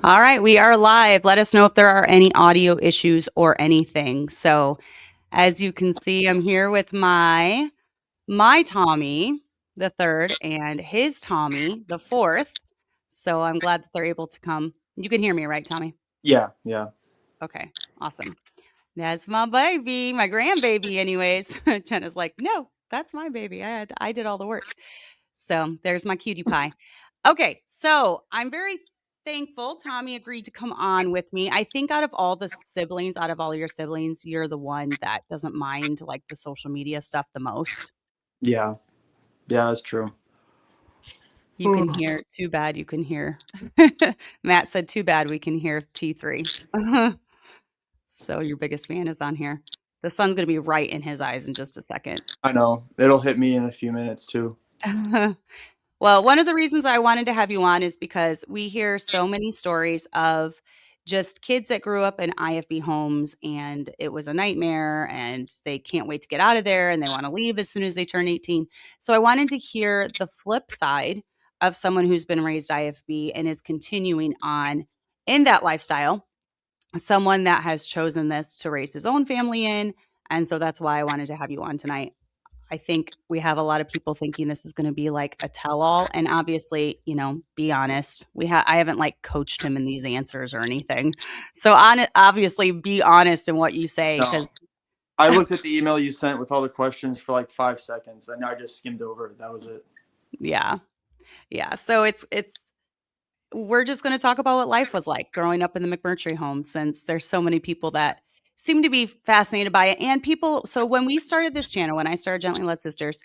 All right, we are live. Let us know if there are any audio issues or anything. So, as you can see, I'm here with my Tommy, the third, and his Tommy, the fourth. So I'm glad that they're able to come. You can hear me, right, Tommy? Yeah. Okay, awesome. That's my baby, my grandbaby, anyways. Jenna's like, no, that's my baby. I did all the work. So there's my cutie pie. Okay, so I'm very thankful Tommy agreed to come on with me. I think out of all your siblings, you're the one that doesn't mind like the social media stuff the most. Yeah, that's true. You can hear, too bad you can hear. Matt said, too bad we can hear T3. So your biggest fan is on here. The sun's going to be right in his eyes in just a second. I know. It'll hit me in a few minutes too. Well, one of the reasons I wanted to have you on is because we hear so many stories of just kids that grew up in IFB homes and it was a nightmare and they can't wait to get out of there and they want to leave as soon as they turn 18. So I wanted to hear the flip side of someone who's been raised IFB and is continuing on in that lifestyle, someone that has chosen this to raise his own family in. And so that's why I wanted to have you on tonight. I think we have a lot of people thinking this is going to be like a tell-all, and obviously, be honest. I haven't like coached him in these answers or anything. So obviously, be honest in what you say. Because I looked at the email you sent with all the questions for like 5 seconds, and I just skimmed over it. That was it. Yeah. So we're just going to talk about what life was like growing up in the McMurtry home, since there's so many people that seem to be fascinated by it. And people, so when we started this channel, when I started Gently Led Sisters,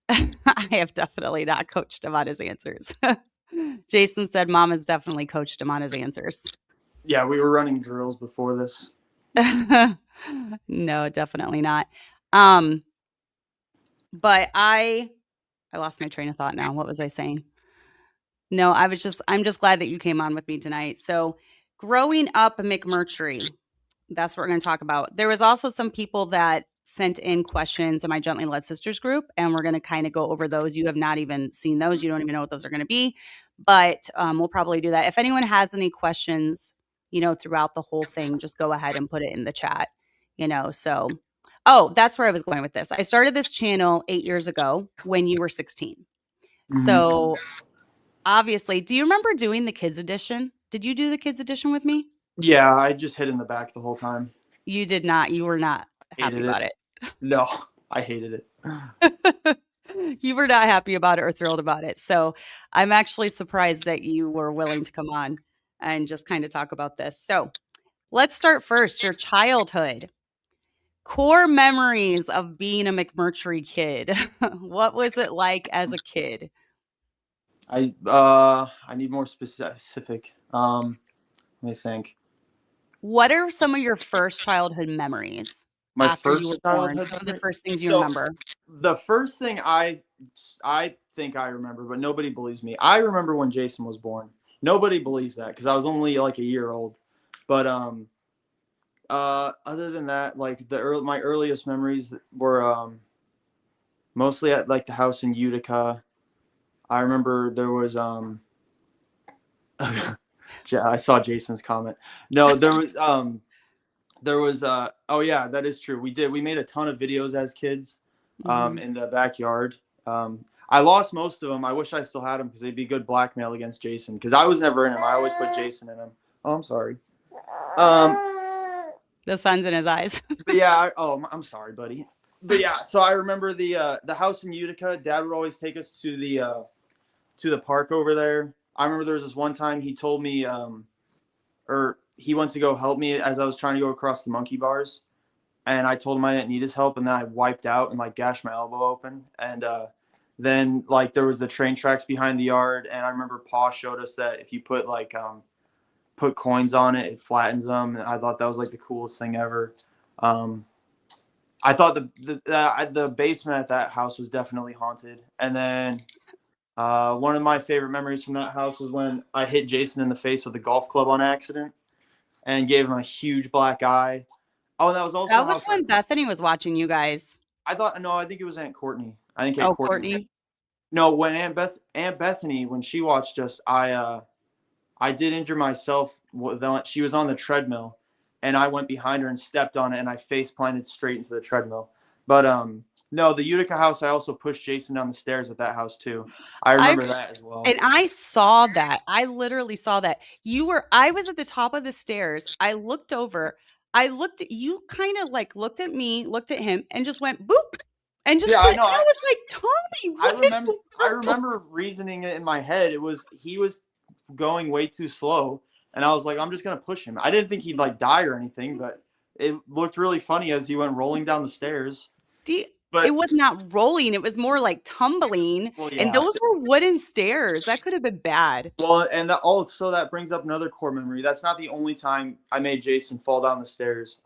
I have definitely not coached him on his answers. Jason said Mom has definitely coached him on his answers. Yeah, we were running drills before this. No, definitely not. But I lost my train of thought now. What was I saying? No, I'm just glad that you came on with me tonight. So growing up a McMurtry, that's what we're going to talk about. There was also some people that sent in questions in my Gently Led Sisters group, and we're going to kind of go over those. You have not even seen those. You don't even know what those are going to be, but we'll probably do that. If anyone has any questions, throughout the whole thing, just go ahead and put it in the chat, so. Oh, that's where I was going with this. I started this channel 8 years ago when you were 16. Mm-hmm. So obviously, do you remember doing the kids edition? Did you do the kids edition with me? Yeah, I just hid in the back the whole time. You did not. You were not happy about it. No, I hated it. You were not happy about it or thrilled about it. So I'm actually surprised that you were willing to come on and just kind of talk about this. So let's start first. Your childhood. Core memories of being a McMurtry kid. What was it like as a kid? I need more specific. Let me think. What are some of your first childhood memories? My first childhood. Some of the first things you remember. The first thing I think I remember, but nobody believes me. I remember when Jason was born. Nobody believes that because I was only like a year old. But other than that, like my earliest memories were mostly at like the house in Utica. I remember there was I saw Jason's comment. No, there was oh yeah, that is true. We made a ton of videos as kids in the backyard. I lost most of them. I wish I still had them because they'd be good blackmail against Jason because I was never in them. I always put Jason in them. Oh, I'm sorry. The sun's in his eyes. But yeah, I'm sorry, buddy. But yeah, so I remember the house in Utica. Dad would always take us to the park over there. I remember there was this one time he told me, or he went to go help me as I was trying to go across the monkey bars, and I told him I didn't need his help, and then I wiped out and like gashed my elbow open, and then like there was the train tracks behind the yard, and I remember Pa showed us that if you put like put coins on it, it flattens them. And I thought that was like the coolest thing ever. I thought the basement at that house was definitely haunted. And then one of my favorite memories from that house was when I hit Jason in the face with a golf club on accident and gave him a huge black eye. Oh, and that was also when Bethany was watching you guys. I think it was Aunt Courtney. I think Courtney. No, when Aunt Bethany, when she watched us, I did injure myself. She was on the treadmill, and I went behind her and stepped on it, and I face planted straight into the treadmill. But no, the Utica house, I also pushed Jason down the stairs at that house too. I I remember that as well. And I saw that. I literally saw that. I was at the top of the stairs. I looked over. I looked at you, kind of like looked at me, looked at him, and just went boop and just Yeah, put I it. know. And I was like, Tommy, I what in remember the I world? remember reasoning it in my head. It was he was going way too slow, and I was like, I'm just gonna push him. I didn't think he'd like die or anything, but it looked really funny as he went rolling down the stairs. The It But was not rolling. It was more like tumbling. well, And yeah. those were wooden stairs. That could have been bad. Well, and so that brings up another core memory. That's not the only time I made Jason fall down the stairs.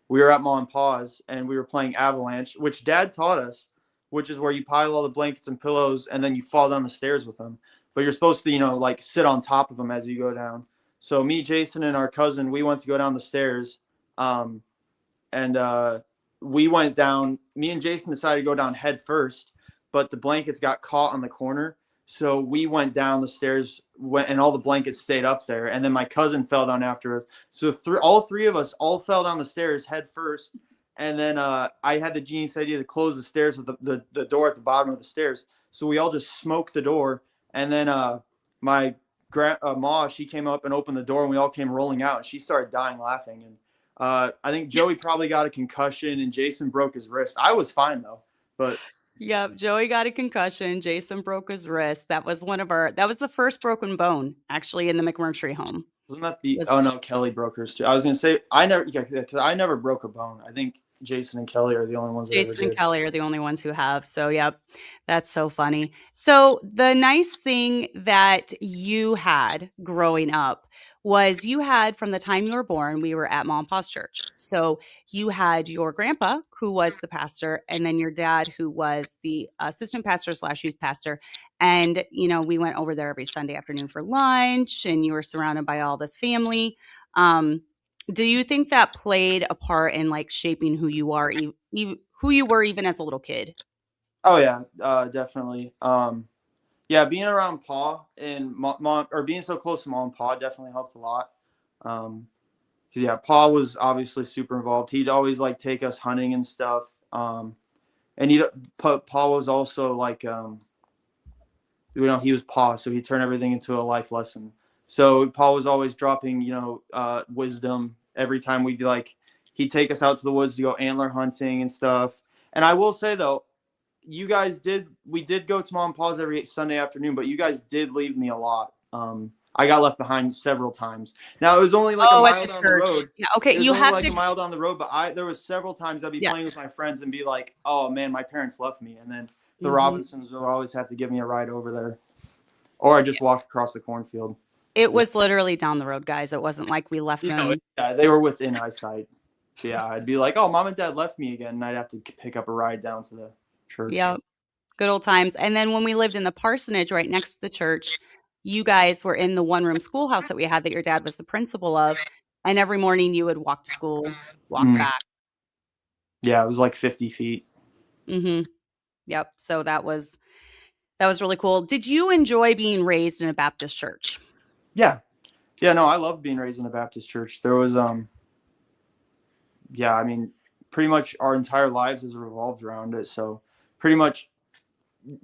We were at Mom and Pa's, and we were playing Avalanche, which Dad taught us, which is where you pile all the blankets and pillows, and then you fall down the stairs with them. But you're supposed to, like sit on top of them as you go down. So me, Jason, and our cousin, we went to go down the stairs, um, and we went down. Me and Jason decided to go down head first, but the blankets got caught on the corner. So we went down the stairs, and all the blankets stayed up there. And then my cousin fell down after us. So all three of us all fell down the stairs head first. And then I had the genius idea to close the stairs with the door at the bottom of the stairs. So we all just smoked the door. And then my ma, she came up and opened the door, and we all came rolling out. And she started dying laughing. And I think Joey probably got a concussion, and Jason broke his wrist. I was fine though, but Yep, Joey got a concussion. Jason broke his wrist. That was the first broken bone actually in the McMurtry home. wasn't that the? Was Oh no, Kelly broke hers too. I was gonna say I never, yeah, because I never broke a bone. I think Jason and Kelly are the only ones that ever Jason and did. Kelly are the only ones who have. So, yep, that's so funny. So, the nice thing that you had growing up was you had from the time you were born, we were at Mom and Pa's church. So, you had your grandpa, who was the pastor, and then your dad, who was the assistant pastor slash youth pastor. And, we went over there every Sunday afternoon for lunch, and you were surrounded by all this family. Um, do you think that played a part in like shaping who you are, who you were even as a little kid? Oh yeah, definitely. Yeah, being around Pa and mom, or being so close to Mom and Pa definitely helped a lot. Because yeah, Pa was obviously super involved. He'd always like take us hunting and stuff. And Pa was also like he was Pa, so he turned everything into a life lesson. So Pa was always dropping, wisdom every time he'd take us out to the woods to go antler hunting and stuff. And I will say though, we did go to Mom and Pa's every Sunday afternoon, but you guys did leave me a lot. I got left behind several times. Now it was only like a Oh, at mile the down the church. road. Yeah, okay, It was you only have like to a mile down the road, but there was several times I'd be yes. playing with my friends and be like, "Oh man, my parents left me," and then the Mhm. Robinsons would always have to give me a ride over there, or I just walked across the cornfield. It was literally down the road, guys. It wasn't like we left them. Yeah, they were within eyesight. Yeah, I'd be like, "Oh, mom and dad left me again," and I'd have to pick up a ride down to the church. Yep, good old times. And then when we lived in the parsonage right next to the church, you guys were in the one-room schoolhouse that we had that your dad was the principal of, and every morning you would walk to school, walk Mm. back. Yeah, it was like 50 feet. Mhm. Yep, so that was really cool. Did you enjoy being raised in a Baptist church? Yeah, yeah. No, I loved being raised in a Baptist church. There was yeah, I mean, pretty much our entire lives has revolved around it. So pretty much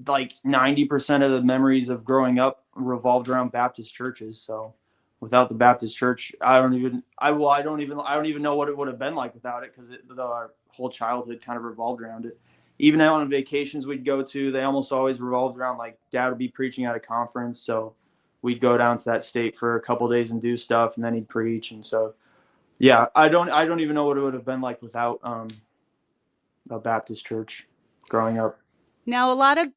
like 90% of the memories of growing up revolved around Baptist churches. So without the Baptist church, I don't even know what it would have been like without it, because our whole childhood kind of revolved around it. Even on vacations we'd go to, they almost always revolved around like dad would be preaching at a conference, so we'd go down to that state for a couple of days and do stuff, and then he'd preach. And so yeah, I don't even know what it would have been like without a Baptist church growing up. Now, a lot of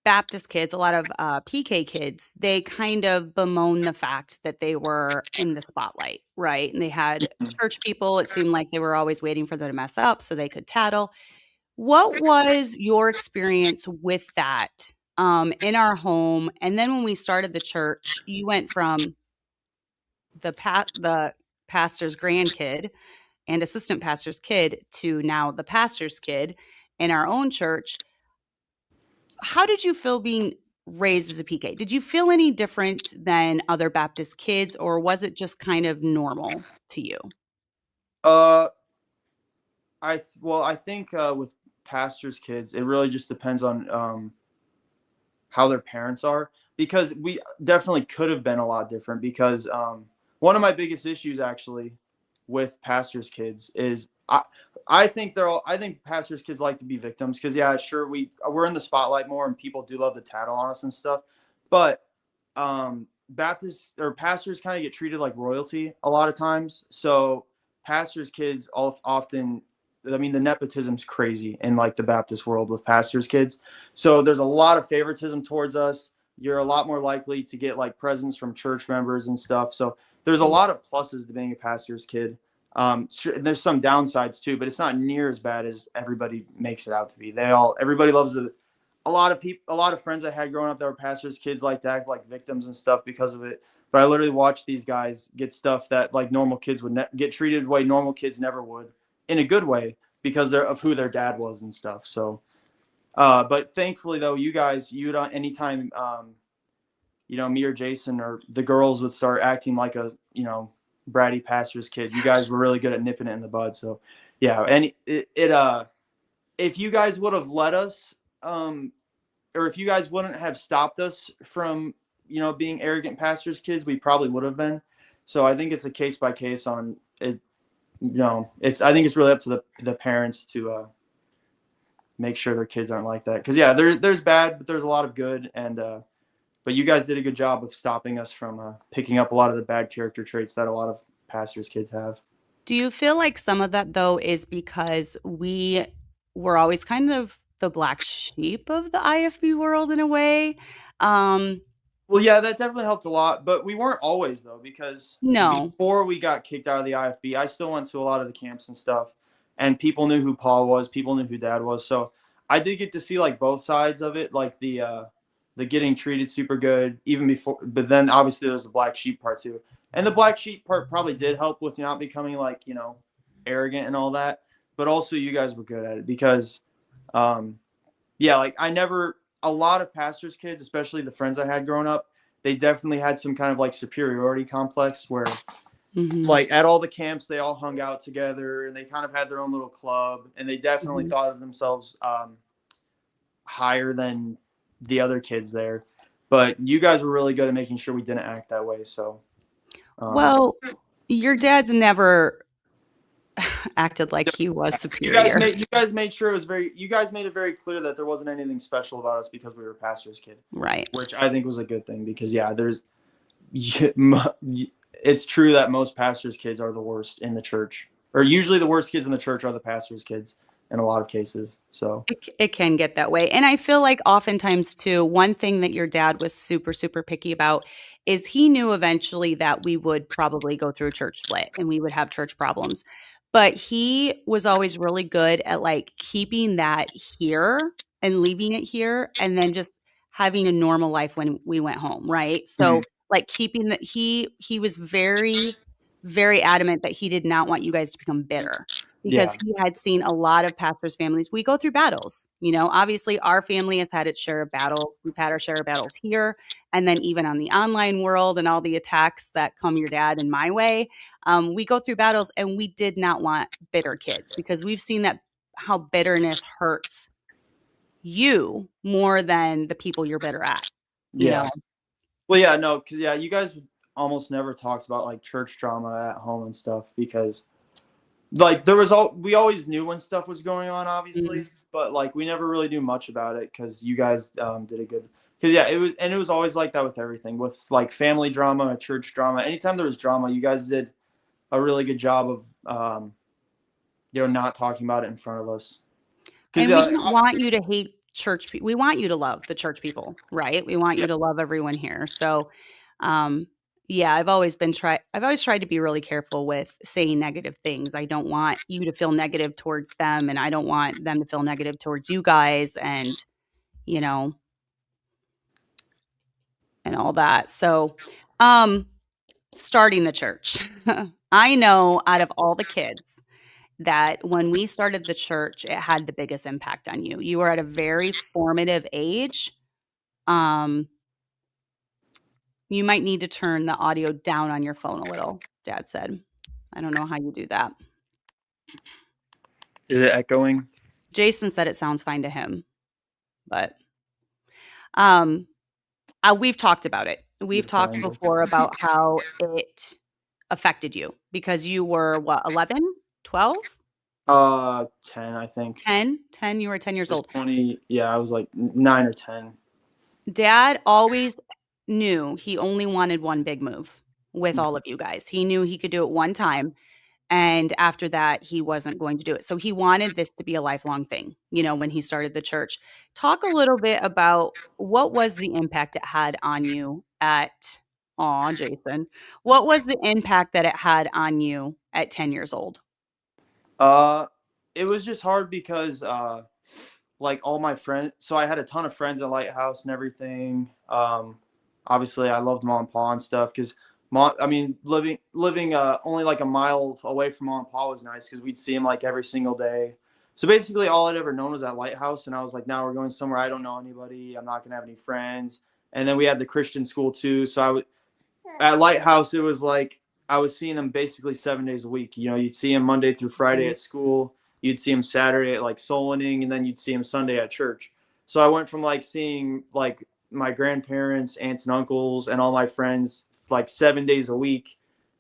Baptist kids, a lot of PK kids, they kind of bemoan the fact that they were in the spotlight, right? And they had church people. It seemed like they were always waiting for them to mess up so they could tattle. What was your experience with that in our home? And then when we started the church, you went from the pastor's grandkid and assistant pastor's kid to now the pastor's kid in our own church. how did you feel being raised as a PK? Did you feel any different than other Baptist kids, or was it just kind of normal to you? Uh, I think with pastors' kids, it really just depends on how their parents are, because we definitely could have been a lot different. Because one of my biggest issues actually with pastors' kids is I think I think pastors' kids like to be victims, because yeah, sure, we're in the spotlight more and people do love to tattle on us and stuff, but Baptists or pastors kind of get treated like royalty a lot of times. So pastors' kids often, I mean, the nepotism's crazy in like the Baptist world with pastors' kids. So there's a lot of favoritism towards us. You're a lot more likely to get like presents from church members and stuff. So there's a lot of pluses to being a pastor's kid. There's some downsides too, but it's not near as bad as everybody makes it out to be. Everybody loves it. A lot of friends I had growing up that were pastors' kids like to act like victims and stuff because of it. But I literally watched these guys get stuff that like normal kids would get treated the way normal kids never would, in a good way, because of who their dad was and stuff. So, but thankfully though, you don't anytime me or Jason or the girls would start acting like a bratty pastor's kid, you guys were really good at nipping it in the bud. So yeah, and if you guys would have let us, or if you guys wouldn't have stopped us from, being arrogant pastors' kids, we probably would have been. So I think it's a case by case on it. I think it's really up to the parents to make sure their kids aren't like that. Because yeah, there's bad, but there's a lot of good, and but you guys did a good job of stopping us from picking up a lot of the bad character traits that a lot of pastors' kids have. Do you feel like some of that, though, is because we were always kind of the black sheep of the IFB world in a way? Um, Well, yeah, that definitely helped a lot, but we weren't always though, because no. before we got kicked out of the IFB, I still went to a lot of the camps and stuff, and people knew who Paul was, people knew who Dad was, so I did get to see like both sides of it, like the getting treated super good even before, but then obviously there's the black sheep part too, and the black sheep part probably did help with not becoming like arrogant and all that, but also you guys were good at it because, um, yeah, like a lot of pastors' kids, especially the friends I had growing up, they definitely had some kind of like superiority complex where, Mhm, like, at all the camps, they all hung out together and they kind of had their own little club, and they definitely mhm. thought of themselves higher than the other kids there. But you guys were really good at making sure we didn't act that way. So, um, Well, your dad's never acted like he was superior. you guys made sure it was you guys made it very clear that there wasn't anything special about us because we were pastor's kid, Right. which I think was a good thing, because yeah, it's true that most pastors' kids are the worst in the church, or usually the worst kids in the church are the pastors' kids in a lot of cases. So It can get that way, and I feel like oftentimes too, one thing that your dad was super, super picky about is he knew eventually that we would probably go through a church split and we would have church problems, but he was always really good at, like, keeping that here and leaving it here and then just having a normal life when we went home, right? mhm. So, like, keeping that he was very, very adamant that he did not want you guys to become bitter because Yeah, he had seen a lot of pastors' families. We go through battles. Obviously, our family has had its share of battles. We've had our share of battles here. And then even on the online world and all the attacks that come your dad and my way, we go through battles, and we did not want bitter kids because we've seen that how bitterness hurts you more than the people you're bitter at, you yeah. know? Well, yeah, no, because yeah, you guys almost never talked about like church drama at home and stuff, because like we always knew when stuff was going on, obviously, Mm, but like we never really knew much about it because you guys did a good. Because yeah, it was always like that with everything, with like family drama, church drama. Anytime there was drama, you guys did a really good job of not talking about it in front of us. Because And we don't want you to hate church people. We want you to love the church people, right? We want yeah, you to love everyone here. So, um, yeah, I've always tried to be really careful with saying negative things. I don't want you to feel negative towards them, and I don't want them to feel negative towards you guys, and you know, and all that. So, um, starting the church. I know out of all the kids that when we started the church, it had the biggest impact on you. You were at a very formative age. Um, you might need to turn the audio down on your phone a little, Dad said. I don't know how you do that. Is it echoing? Jason said it sounds fine to him, but um, we've talked about it. We've talked Triangle. before about how it affected you because you were what, 11, 12, 10, I think. 10, 10, you were 10 It years was old. 20. Yeah, I was like 9 or 10. Dad always knew he only wanted one big move with all of you guys. He knew he could do it one time. And after that, he wasn't going to do it. So he wanted this to be a lifelong thing, when he started the church. Talk a little bit about what was the impact it had on you Jason. What was the impact that it had on you at 10 years old? It was just hard because like all my friends, so I had a ton of friends at Lighthouse and everything. Obviously I loved Mom and Pa and stuff because living only like a mile away from Mom and Pa was nice because we'd see him like every single day. So basically all I'd ever known was that Lighthouse, and I was like, now we're going somewhere I don't know anybody. I'm not gonna have any friends. And then we had the Christian school too. So at Lighthouse, it was like I was seeing him basically 7 days a week. You'd see him Monday through Friday at school. You'd see him Saturday at like soul winning, and then you'd see him Sunday at church. So I went from like seeing like my grandparents, aunts and uncles, and all my friends like 7 days a week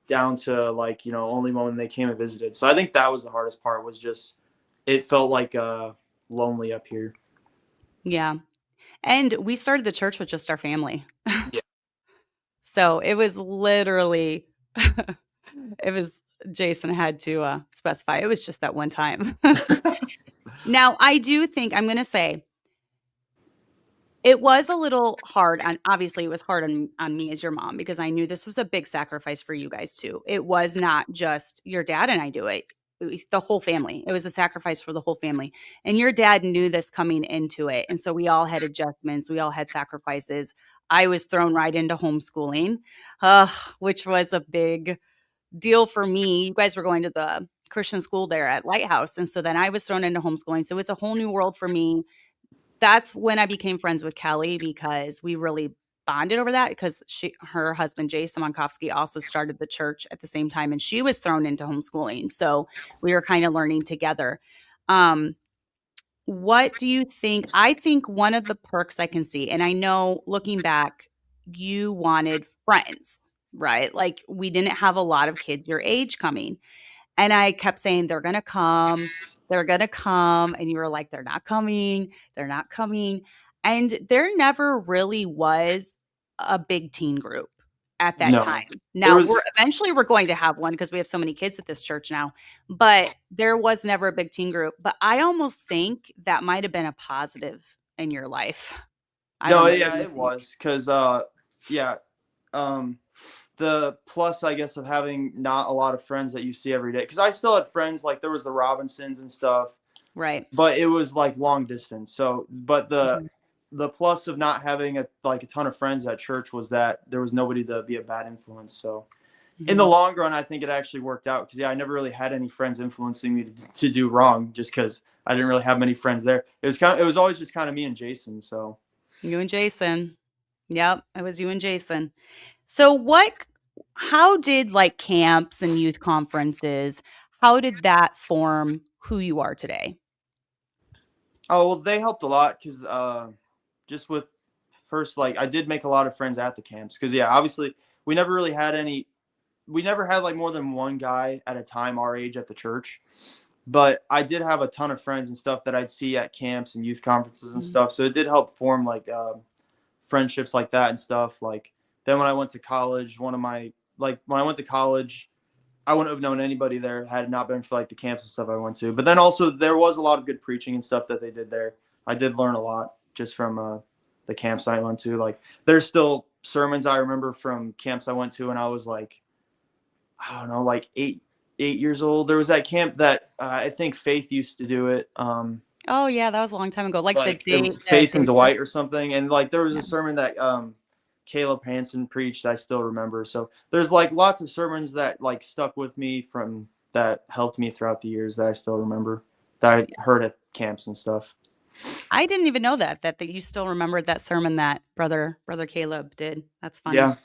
down to like, only when they came and visited. So I think that was the hardest part, was just it felt like lonely up here. Yeah. And we started the church with just our family. Yeah. So it was literally, Jason had to specify, it was just that one time. Now, I do think, I'm going to say, it was a little hard, and obviously it was hard on me as your mom, because I knew this was a big sacrifice for you guys too. It was not just your dad and I do it. The whole family. It was a sacrifice for the whole family. And your dad knew this coming into it. And so we all had adjustments. We all had sacrifices. I was thrown right into homeschooling, which was a big deal for me. You guys were going to the Christian school there at Lighthouse. And so then I was thrown into homeschooling. So it's a whole new world for me. That's when I became friends with Kelly, because we really bonded over that, because her husband, Jason Monkowski, also started the church at the same time, and she was thrown into homeschooling. So we were kind of learning together. What do you think? I think one of the perks I can see, and I know looking back, you wanted friends, right? Like, we didn't have a lot of kids your age coming. And I kept saying, they're going to come. They're going to come. And you were like, they're not coming. They're not coming. And there never really was a big teen group at that No, time. there Now, was we're going to have one because we have so many kids at this church now, but there was never a big teen group. But I almost think that might have been a positive in your life. I don't no, know. yeah, it was because yeah, the plus, I guess, of having not a lot of friends that you see every day. Because I still had friends, like there was the Robinsons and stuff, Right. but it was like long distance. So, but Mhm. the plus of not having a ton of friends at church was that there was nobody to be a bad influence. So, in the Mhm. long run, I think it actually worked out because I never really had any friends influencing me to do wrong, just because I didn't really have many friends there. It was always just kind of me and Jason. So. You and Jason. Yep, it was you and Jason. So how did like camps and youth conferences, how did that form who you are today? Oh, well, they helped a lot because just with first, like, I did make a lot of friends at the camps because, yeah, obviously we never really had any, we never had like more than one guy at a time our age at the church. But I did have a ton of friends and stuff that I'd see at camps and youth conferences and Mhm. stuff. So it did help form like friendships like that and stuff. Like, then when I went to college, when I went to college, I wouldn't have known anybody there had it not been for like the camps and stuff I went to. But then also there was a lot of good preaching and stuff that they did there. I did learn a lot just from the camps I went to. Like, there's still sermons I remember from camps I went to when I was like, I don't know, like 8 years old. There was that camp that I think Faith used to do it. Oh yeah, that was a long time ago. Like Like the Faith and day trip. Dwight or something. And like there was Yeah. a sermon that Caleb Hansen preached I still remember. So there's like lots of sermons that like stuck with me from that helped me throughout the years that I still remember, that I heard at camps and stuff. I didn't even know that you still remembered that sermon that brother Caleb did. That's funny. Yeah.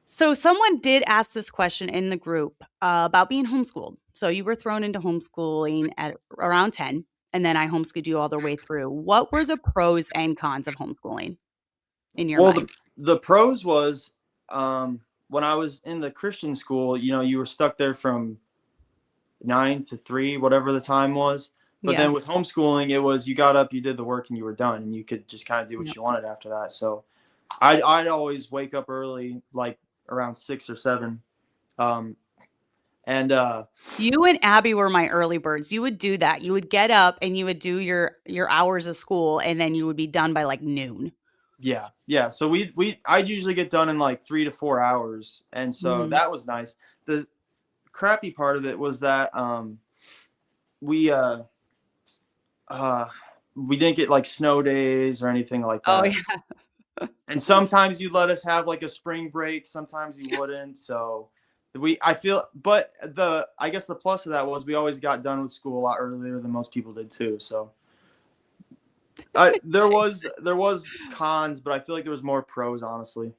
So someone did ask this question in the group about being homeschooled. So you were thrown into homeschooling at around 10, and then I homeschooled you all the way through. What were the pros and cons of homeschooling in your Well, mind? the pros was when I was in the Christian school, you know, you were stuck there from 9 to 3, whatever the time was. But Yeah. then with homeschooling, it was you got up, you did the work, and you were done, and you could just kind of do Yeah. what you wanted after that. So I'd always wake up early, like around 6 or 7, um, and You and Abby were my early birds. You would do that. You would get up and you would do your hours of school, and then you would be done by like noon. yeah. So I'd usually get done in like 3 to 4 hours, and so Mhm. that was nice. The crappy part of it was that we uh we didn't get like snow days or anything like Oh that. yeah. And sometimes you let us have like a spring break, sometimes you wouldn't. So I feel, but I guess the plus of that was we always got done with school a lot earlier than most people did too. So there was cons, but I feel like there was more pros, honestly.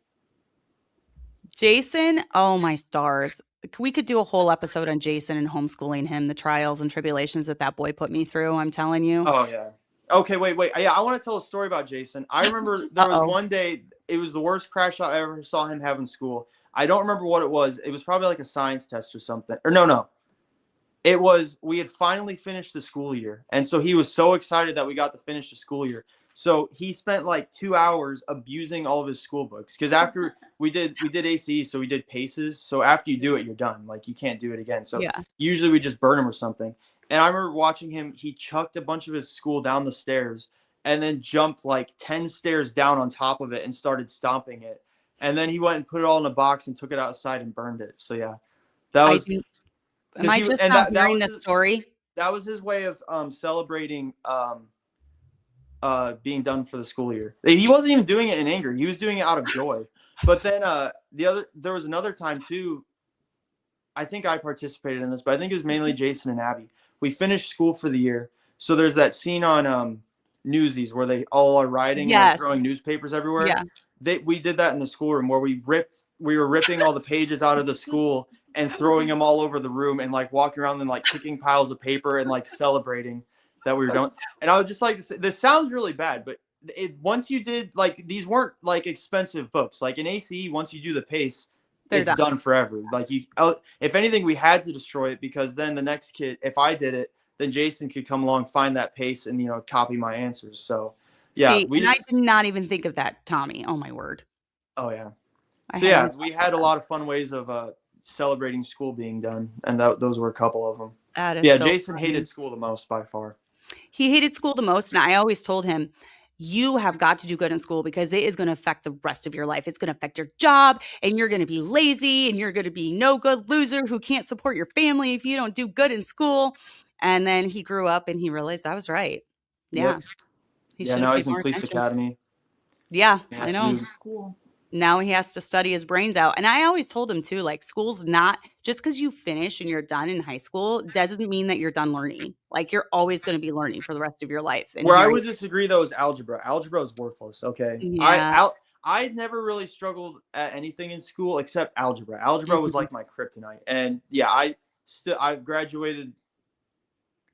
Jason, oh my stars. We could do a whole episode on Jason and homeschooling him, the trials and tribulations that boy put me through, I'm telling you. Oh yeah. Okay, wait. Yeah, I want to tell a story about Jason. I remember there was Uh-oh. one day, it was the worst crash I ever saw him have in school. I don't remember what it was. It was probably like a science test or something. Or no. It was, we had finally finished the school year. And so he was so excited that we got to finish the school year. So he spent like 2 hours abusing all of his school books. Because after we did ACE, so we did paces. So after you do it, you're done. Like you can't do it again. So Yeah. usually we just burn him or something. And I remember watching him, he chucked a bunch of his school down the stairs and then jumped like 10 stairs down on top of it and started stomping it. And then he went and put it all in a box and took it outside and burned it. So yeah, that I was do. Am because I he just and now that hearing was the story? his way of celebrating being done for the school year. He wasn't even doing it in anger. He was doing it out of joy. But then there was another time too. I think I participated in this, but I think it was mainly Jason and Abby. We finished school for the year. So there's that scene on Newsies where they all are rioting and like Yes. throwing newspapers everywhere. Yeah. We did that in the schoolroom where we were ripping all the pages out of the school and throwing them all over the room and like walking around and like kicking piles of paper and like celebrating that we were done. And I would just like to say, this sounds really bad, but once you did, like, these weren't like expensive books. Like in ACE, once you do the pace, They're it's done. done forever. Like if anything, we had to destroy it because then the next kid, if I did it, then Jason could come along, find that pace, and copy my answers. So yeah, See, we and I just did not even think of that, Tommy. Oh my word. oh yeah. I So hadn't yeah, even we thought about had a that. lot of fun ways of celebrating school being done, and those were a couple of them. That is Yeah, so Jason funny. hated school the most by far. He hated school the most, and I always told him, "You have got to do good in school because it is gonna affect the rest of your life. It's gonna affect your job, and you're gonna be lazy, and you're gonna be no good loser who can't support your family if you don't do good in school." And then he grew up and he realized I was right. Yeah, Yep. he Yeah. should have Now paid he's in more police attention. academy. Yeah, He I has to know. do school. Now he has to study his brains out. And I always told him too, like school's not just because you finish and you're done in high school doesn't mean that you're done learning. Like you're always going to be learning for the rest of your life. And Where I here, would disagree though is algebra. Algebra is worthless. Okay, yeah, I never really struggled at anything in school except algebra. Algebra was mhm, like my kryptonite, and yeah, I've graduated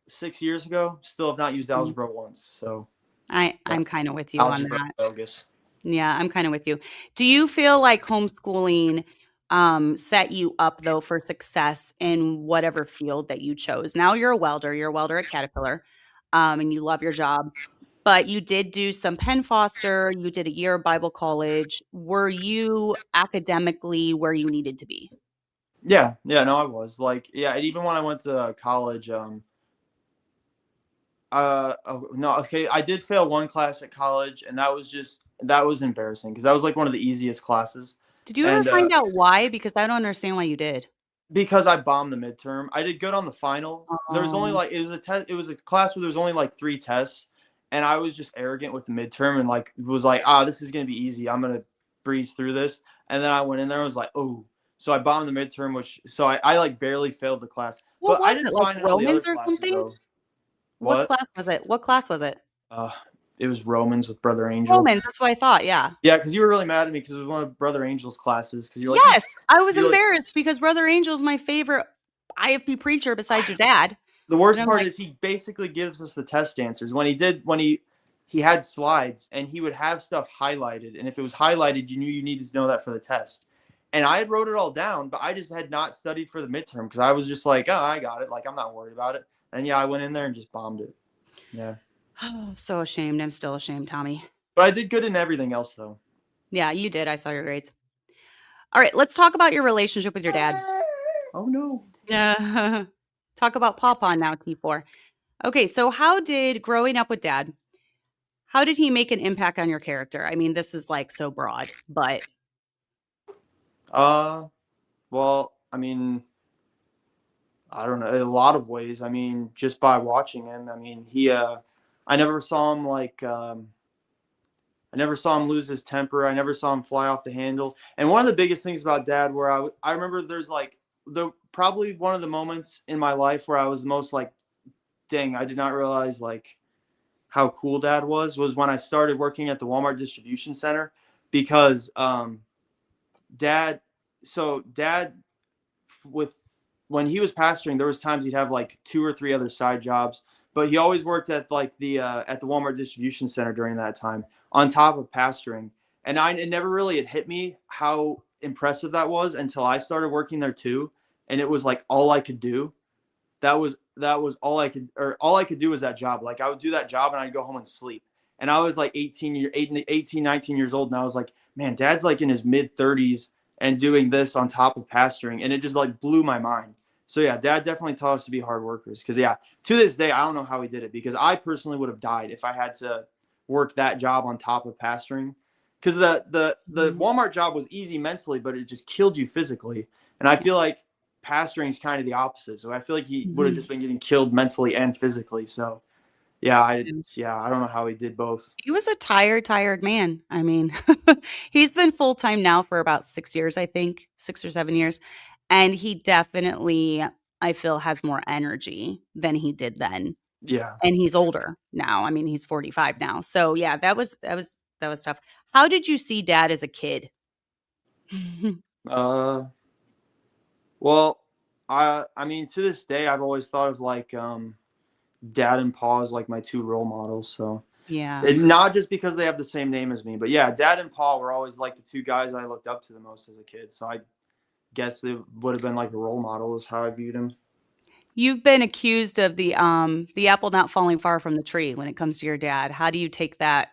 6 years ago. Still have not used mhm. algebra once. So yeah, I'm kind of with you on algebra that. bogus. Yeah, I'm kind of with you. Do you feel like homeschooling set you up though for success in whatever field that you chose? Now you're a welder. You're a welder at Caterpillar, and you love your job. But you did do some Penn Foster, you did a year of Bible college. Were you academically where you needed to be? Yeah, no, I was like, yeah, and even when I went to college, oh, no, okay, I did fail one class at college, and that was embarrassing because that was like one of the easiest classes, Did you ever and find out why? Because I don't understand why you did. because I bombed the midterm, I did good on the final. There was only Oh, like it was a class where there was only like 3 tests, and I was just arrogant with the midterm and like was like, this is gonna be easy. I'm gonna breeze through this, and then I went in there and was like, oh. So I bombed the midterm, I like barely failed the class. What But I was did it? Like fine in all the other Romans or classes something? though. What What? class was it? What class was it? Uh, it was Romans with Brother Angel. Romans, that's what I thought, yeah. Yeah, because you were really mad at me because it was one of Brother Angel's classes. Because Yes, I was you're like, embarrassed because Brother Angel's my favorite IFB preacher besides your dad, the and worst I'm part like, is he basically gives us the test answers when he had slides and he would have stuff highlighted, and if it was highlighted, you knew you needed to know that for the test. And I had wrote it all down, but I just had not studied for the midterm because I was just like, oh, I got it. Like, I'm not worried about it. And yeah, I went in there and just bombed it. Yeah. oh, so ashamed. I'm still ashamed, Tommy. But I did good in everything else, though. Yeah, you did. I saw your grades. All right, let's talk about your relationship with your dad. Oh, no. Yeah. Talk about Pawpaw now, T4. Okay, so how did growing up with dad, how did he make an impact on your character? I mean, this is like so broad, but Well, I mean, I don't know, a lot of ways. I mean, just by watching him. I mean, I never saw him I never saw him lose his temper. I never saw him fly off the handle. And one of the biggest things about dad, where I remember there's like probably one of the moments in my life where I was the most like, dang, I did not realize like how cool dad was when I started working at the Walmart distribution center because, dad, so dad with when he was pastoring, there was times he'd have like 2 or 3 other side jobs, but he always worked at like the at the Walmart distribution center during that time on top of pastoring. And it never really had hit me how impressive that was until I started working there too, and it was like all I could do. That was all I could do was that job. Like I would do that job and I'd go home and sleep. And I was like 18, 19 years old, and I was like, man, dad's like in his mid 30s and doing this on top of pastoring, and it just like blew my mind. So yeah, dad definitely taught us to be hard workers. Because yeah, to this day, I don't know how he did it because I personally would have died if I had to work that job on top of pastoring. Because the Mhm. Walmart job was easy mentally, but it just killed you physically. And I Yeah. feel like pastoring is kind of the opposite. So I feel like he would have Mhm. just been getting killed mentally and physically. So yeah, And I don't know how he did both. he was a tired man. I mean, he's been full time now for about 6 years, I think, 6 or 7 years. And he definitely, I feel, has more energy than he did then. Yeah. And he's older now. I mean, he's 45 now. So yeah, that was tough. How did you see dad as a kid? Uh, well, I mean, to this day, I've always thought of like dad and Pa as like my two role models. So Yeah. not just because they have the same name as me, but yeah, dad and Pa were always like the two guys I looked up to the most as a kid. So I guess it would have been like a role model is how I viewed him. You've been accused of the apple not falling far from the tree when it comes to your dad. How do you take that?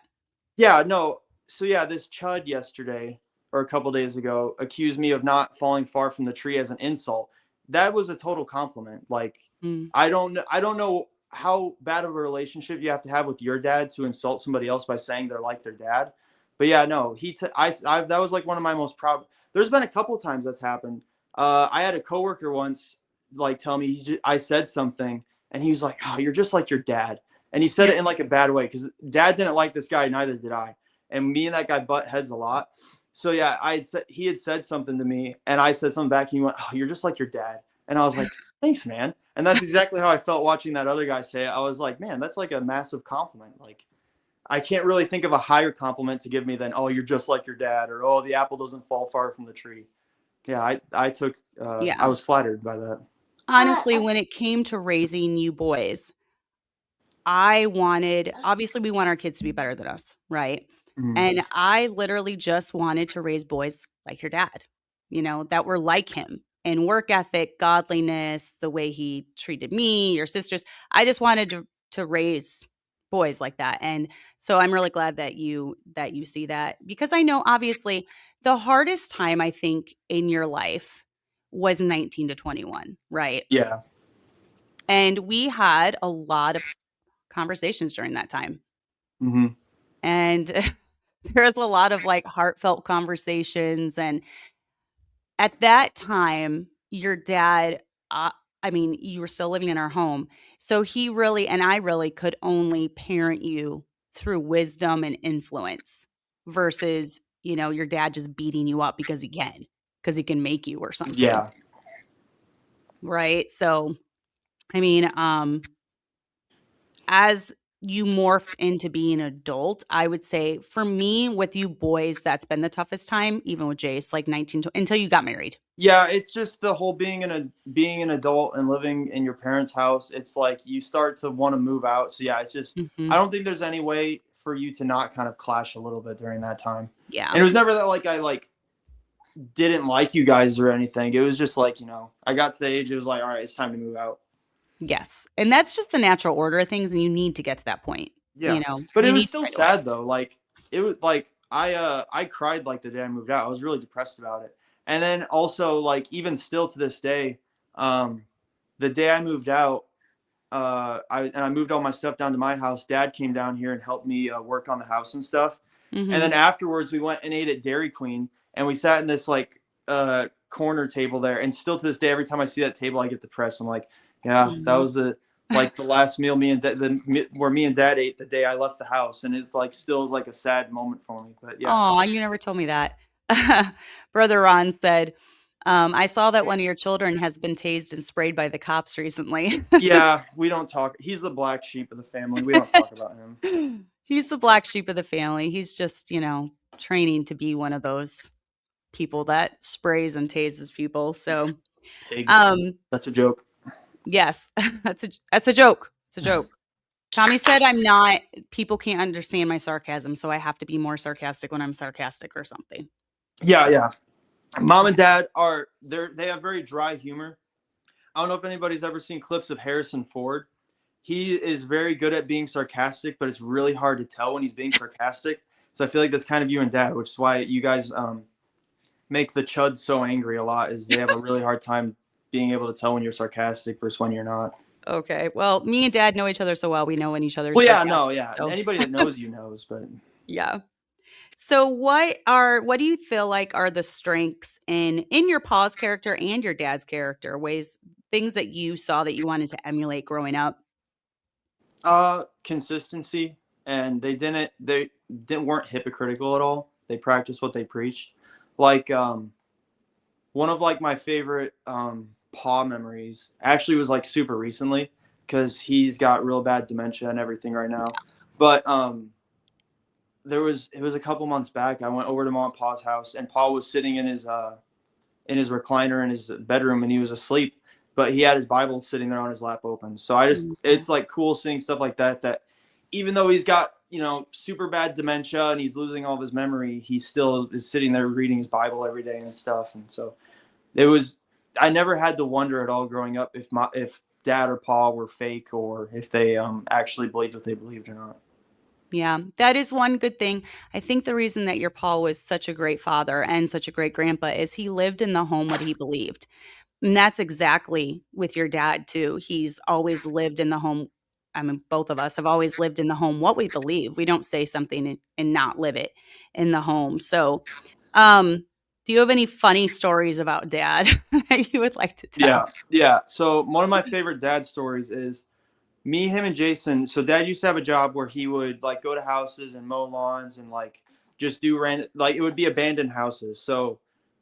Yeah, no. So yeah, this chud yesterday or a couple days ago accused me of not falling far from the tree as an insult. That was a total compliment. Like Mm, I don't know how bad of a relationship you have to have with your dad to insult somebody else by saying they're like their dad. But yeah, no, that was like one of my most proud. There's been a couple times that's happened. I had a coworker once like tell me I said something and he was like, "Oh, you're just like your dad." And he said yeah. it in like a bad way because dad didn't like this guy, neither did I. And me and that guy butt heads a lot. So yeah, he had said something to me, and I said something back, and he went, "Oh, you're just like your dad." And I was like, "Thanks, man." And that's exactly how I felt watching that other guy say it. I was like, "Man, that's like a massive compliment." Like I can't really think of a higher compliment to give me than, "Oh, you're just like your dad," or "Oh, the apple doesn't fall far from the tree." Yeah, I Yeah. was flattered by that. Honestly, when it came to raising you boys, obviously, we want our kids to be better than us, right? Mhm. And I literally just wanted to raise boys like your dad, that were like him in work ethic, godliness, the way he treated me, your sisters. I just wanted to raise boys like that. And so I'm really glad that you see that because I know obviously the hardest time I think in your life was 19 to 21, right? Yeah. And we had a lot of conversations during that time. Hmm. And there's a lot of like heartfelt conversations. And at that time, your dad, I mean, you were still living in our home. So he really, and I really could only parent you through wisdom and influence versus, your dad just beating you up because he can. because he can make you or something. Yeah. Right. So, I mean, as you morphed into being an adult, I would say for me, with you boys, that's been the toughest time, even with Jace, like 19, until you got married. Yeah, it's just the whole being an adult and living in your parents' house. It's like you start to want to move out. So yeah, it's just I Hmm. don't think there's any way for you to not kind of clash a little bit during that time. Yeah. And it was never that like I like didn't like you guys or anything. It was just like, I got to the age it was like, all right, it's time to move out. Yes. And that's just the natural order of things. And you need to get to that point. Yeah. But You it was need to still find a way. sad though. Like it was like I cried like the day I moved out. I was really depressed about it. And then also like even still to this day, um the day I moved out, I moved all my stuff down to my house. Dad came down here and helped me work on the house and stuff. And Hmm. then afterwards, we went and ate at Dairy Queen, and we sat in this like corner table there. And still to this day, every time I see that table, I get depressed. I'm like, yeah, that was the last meal where me and Dad ate the day I left the house, and it's like still is like a sad moment for me. But yeah, Oh, you never told me that. Brother Ron said, I saw that one of your children has been tased and sprayed by the cops recently. yeah, we don't talk. He's the black sheep of the family. We don't talk about him. He's the black sheep of the family. He's just, training to be one of those people that sprays and tases people. So, Pig. um, That's a joke. yes, that's a joke. It's a joke. Tommy said I'm not people can't understand my sarcasm, so I have to be more sarcastic when I'm sarcastic or something. Yeah, So, yeah. Mom and yeah. Dad they have very dry humor. I don't know if anybody's ever seen clips of Harrison Ford. He is very good at being sarcastic, but it's really hard to tell when he's being sarcastic. So I feel like that's kind of you and Dad, which is why you guys make the chuds so angry a lot. Is they have a really hard time being able to tell when you're sarcastic versus when you're not. Okay. Well, me and Dad know each other so well. We know when each other's Well, yeah, sarcastic. no, yeah. So, Anybody that knows you knows, but yeah. So what do you feel like are the strengths in your Pa's character and your dad's character, ways things that you saw that you wanted to emulate growing up? consistency, and they weren't hypocritical at all. They practiced what they preached. Like one of like my favorite paw memories actually was like super recently because he's got real bad dementia and everything right now. But it was a couple months back. I went over to Mom and Pa's house, and Paul was sitting in his recliner in his bedroom, and he was asleep, but he had his Bible sitting there on his lap open. So Okay. it's like cool seeing stuff like that. That even though he's got super bad dementia and he's losing all of his memory, he still is sitting there reading his Bible every day and stuff. And so it was. I never had to wonder at all growing up if Dad or Pa were fake or if they actually believed what they believed or not. Yeah, that is one good thing. I think the reason that your Paul was such a great father and such a great grandpa is he lived in the home what he believed. And that's exactly with your dad too. He's always lived in the home. I mean, both of us have always lived in the home what we believe. We don't say something and not live it in the home. So, do you have any funny stories about dad that you would like to Yeah, tell? yeah. So one of my favorite dad stories is me, him, and Jason. So Dad used to have a job where he would like go to houses and mow lawns and like just do random, like it would be abandoned houses. So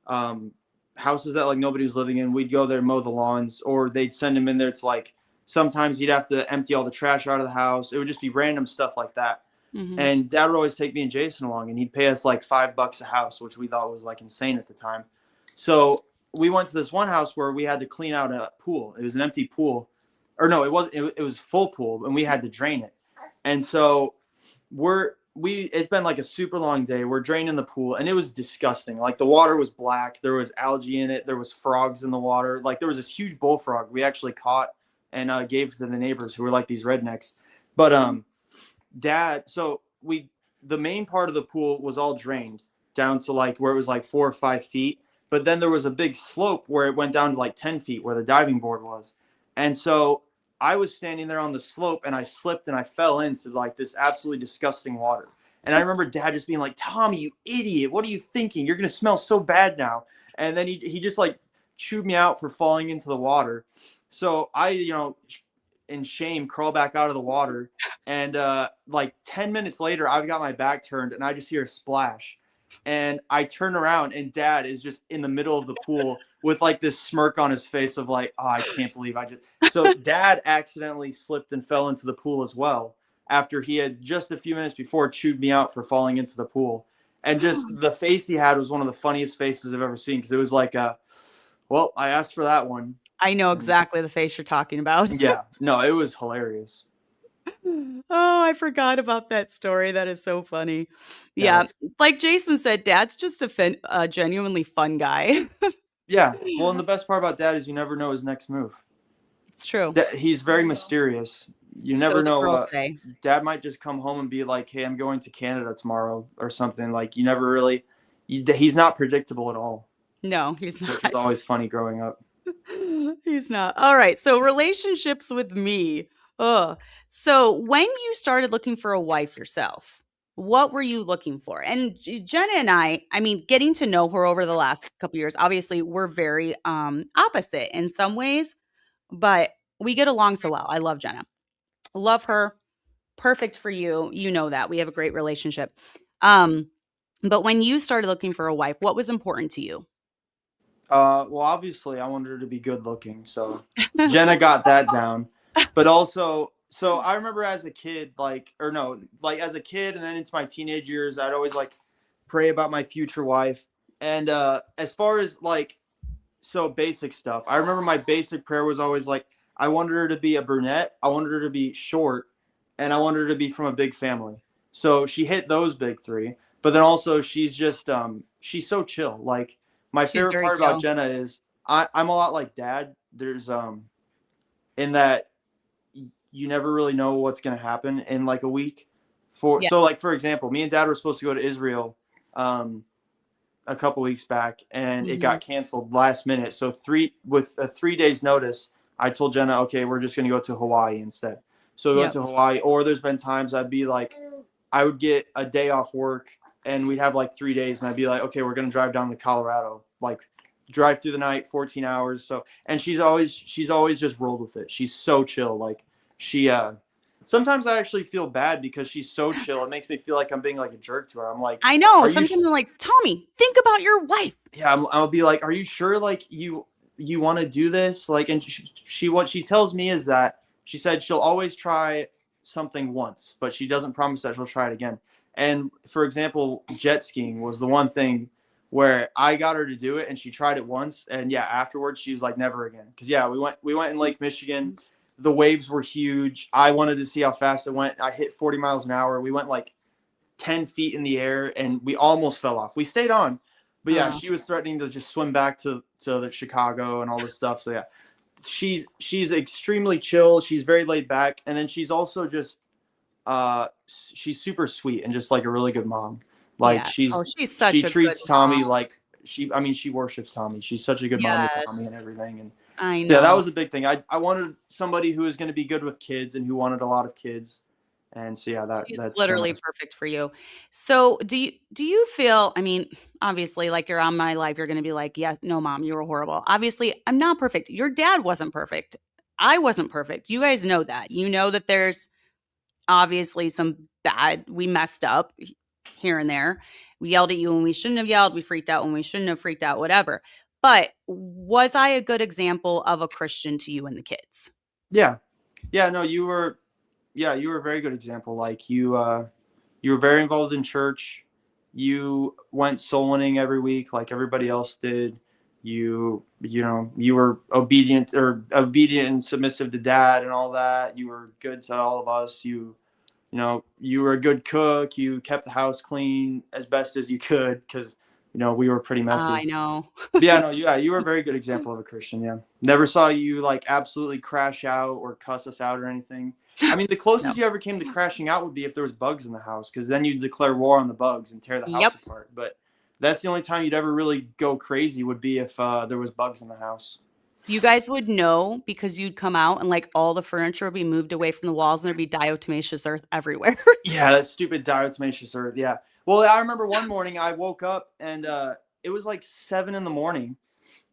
um, houses that like nobody was living in, we'd go there and mow the lawns, or they'd send him in there to like sometimes he'd have to empty all the trash out of the house. It would just be random stuff like that. Hmm. And Dad would always take me and Jason along, and he'd pay us like $5 a house, which we thought was like insane at the time. So we went to this one house where we had to clean out a pool. It was an empty pool, or no, it was it was full pool, and we had to drain it. And so it's been like a super long day. We're draining the pool, and it was disgusting. Like the water was black. There was algae in it. There was frogs in the water. Like there was this huge bullfrog we actually caught and gave to the neighbors who were like these rednecks. But Dad, so the main part of the pool was all drained down to like where it was like 4 or 5 feet, but then there was a big slope where it went down to like 10 feet where the diving board was. And so I was standing there on the slope and I slipped and I fell into like this absolutely disgusting water. And I remember Dad just being like, Tommy, you idiot, what are you thinking? You're gonna smell so bad now. And then he just like chewed me out for falling into the water. So I, in shame, crawl back out of the water, and like 10 minutes later I've got my back turned and I just hear a splash, And I turn around and Dad is just in the middle of the pool with like this smirk on his face of like, oh, I can't believe I just. So Dad accidentally slipped and fell into the pool as well after he had just a few minutes before chewed me out for falling into the pool. And just the face he had was one of the funniest faces I've ever seen because it was like, well, I asked for that one. I know And exactly the face you're talking about. yeah, no, it was hilarious. Oh, I forgot about that story. That is so funny. Yeah, Yes. like Jason said, Dad's just a genuinely fun guy. Yeah. Well, and the best part about Dad is you never know his next move. It's true. He's very mysterious. You So never the know. girls say. Dad might just come home and be like, "Hey, I'm going to Canada tomorrow" or something. Like you never really. He's not predictable at all, No, he's which is not. always funny growing up. He's not. All right. So relationships with me. Ugh. So when you started looking for a wife yourself, what were you looking for? And Jenna and I mean, getting to know her over the last couple years, obviously we're very opposite in some ways, but we get along so well. I love Jenna. Love her. Perfect for you. You know that. We have a great relationship. Um, but when you started looking for a wife, what was important to you? Well, obviously, I wanted her to be good looking, so Jenna got that down. But also, so I remember as a kid, like, or no, like as a kid, and then into my teenage years, I'd always like pray about my future wife. And as far as like so basic stuff. I remember my basic prayer was always like, I wanted her to be a brunette, I wanted her to be short, and I wanted her to be from a big family. So she hit those big three. But then also she's so chill. Like my She's favorite very part about chill. Jenna is I'm a lot like Dad. There's in that you never really know what's gonna happen in like a week. Yeah. Like for example, me and Dad were supposed to go to Israel um a couple weeks back and it Mhm. got canceled last minute. So 3 days notice, I told Jenna, okay, we're just going to go to Hawaii instead. So we went Yep. to Hawaii. Or there's been times I'd be like, I would get a day off work and we'd have like 3 days and I'd be like, okay, we're going to drive down to Colorado, like drive through the night, 14 hours. So, and she's always just rolled with it. She's so chill. Like she, sometimes I actually feel bad because she's so chill. It makes me feel like I'm being like a jerk to her. I'm like, I know. are you Sometimes I'm like, Tommy, think about your wife. yeah, I'll be like, are you sure like you want to do this? Like, and she what she tells me is that she said she'll always try something once, but she doesn't promise that she'll try it again. And for example, jet skiing was the one thing where I got her to do it and she tried it once and yeah, afterwards she was like never again. Cuz yeah, we went in Lake Michigan. The waves were huge. I wanted to see how fast it went. I hit 40 miles an hour. We went like 10 feet in the air and we almost fell off. We stayed on, but yeah, Uh, she was threatening to just swim back to the Chicago and all this stuff. So yeah, she's extremely chill. She's very laid back, and then she's also just she's super sweet and just like a really good mom. Like yeah. Oh, she's she such a good treats mom. Tommy like she worships Tommy. She's such a good mom to Tommy and Yes. everything. And I yeah, that know. was a big thing. I wanted somebody who was going to be good with kids and who wanted a lot of kids. And so yeah, She's that's Jenna. literally perfect for you. So, do you feel, I mean, obviously, like, you're on my life, you're gonna be like, "Yeah, no, mom, you were horrible." Obviously, I'm not perfect. Your dad wasn't perfect. I wasn't perfect. You guys know that. You know that there's obviously some bad we messed up here and there. We yelled at you when we shouldn't have yelled, we freaked out when we shouldn't have freaked out, whatever. But was I a good example of a Christian to you and the kids? Yeah. Yeah, no, you were a very good example. Like you were very involved in church. You went soul winning every week like everybody else did. You were obedient and submissive to dad and all that. You were good to all of us. You were a good cook. You kept the house clean as best as you could because we were pretty messy. I know. But yeah, no, yeah, you were a very good example of a Christian. Yeah, never saw you like absolutely crash out or cuss us out or anything. I mean, the No. closest you ever came to crashing out would be if there was bugs in the house, because then you'd declare war on the bugs and tear the house Yep. apart. But that's the only time you'd ever really go crazy would be if there was bugs in the house. You guys would know because you'd come out and, like, all the furniture would be moved away from the walls and there'd be diatomaceous earth everywhere. Yeah, that stupid diatomaceous earth. Yeah. Well, I remember one morning I woke up and it was like 7 in the morning,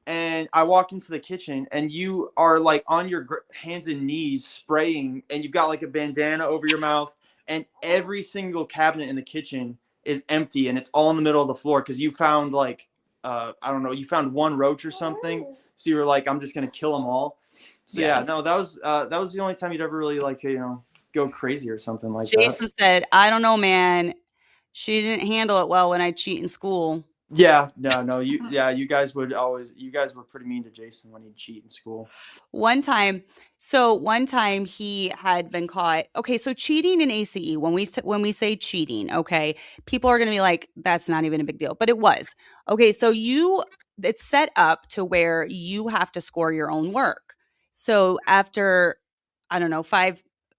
and I walk into the kitchen and you are like on your hands and knees spraying and you've got like a bandana over your mouth and every single cabinet in the kitchen is empty and it's all in the middle of the floor because you found like I don't know, you found one roach or something, so you were like, I'm just gonna kill them all. So Yes. yeah, no, that was the only time you'd ever really like, you know, go crazy or something like that. Jason said, "I don't know, man. She didn't handle it well when I cheat in school." Yeah, no, you guys were pretty mean to Jason when he'd cheat in school. One time he had been caught. Okay, so cheating in ACE, when we say cheating, okay, people are going to be like, that's not even a big deal, but it was. Okay, so it's set up to where you have to score your own work. So after, I don't know,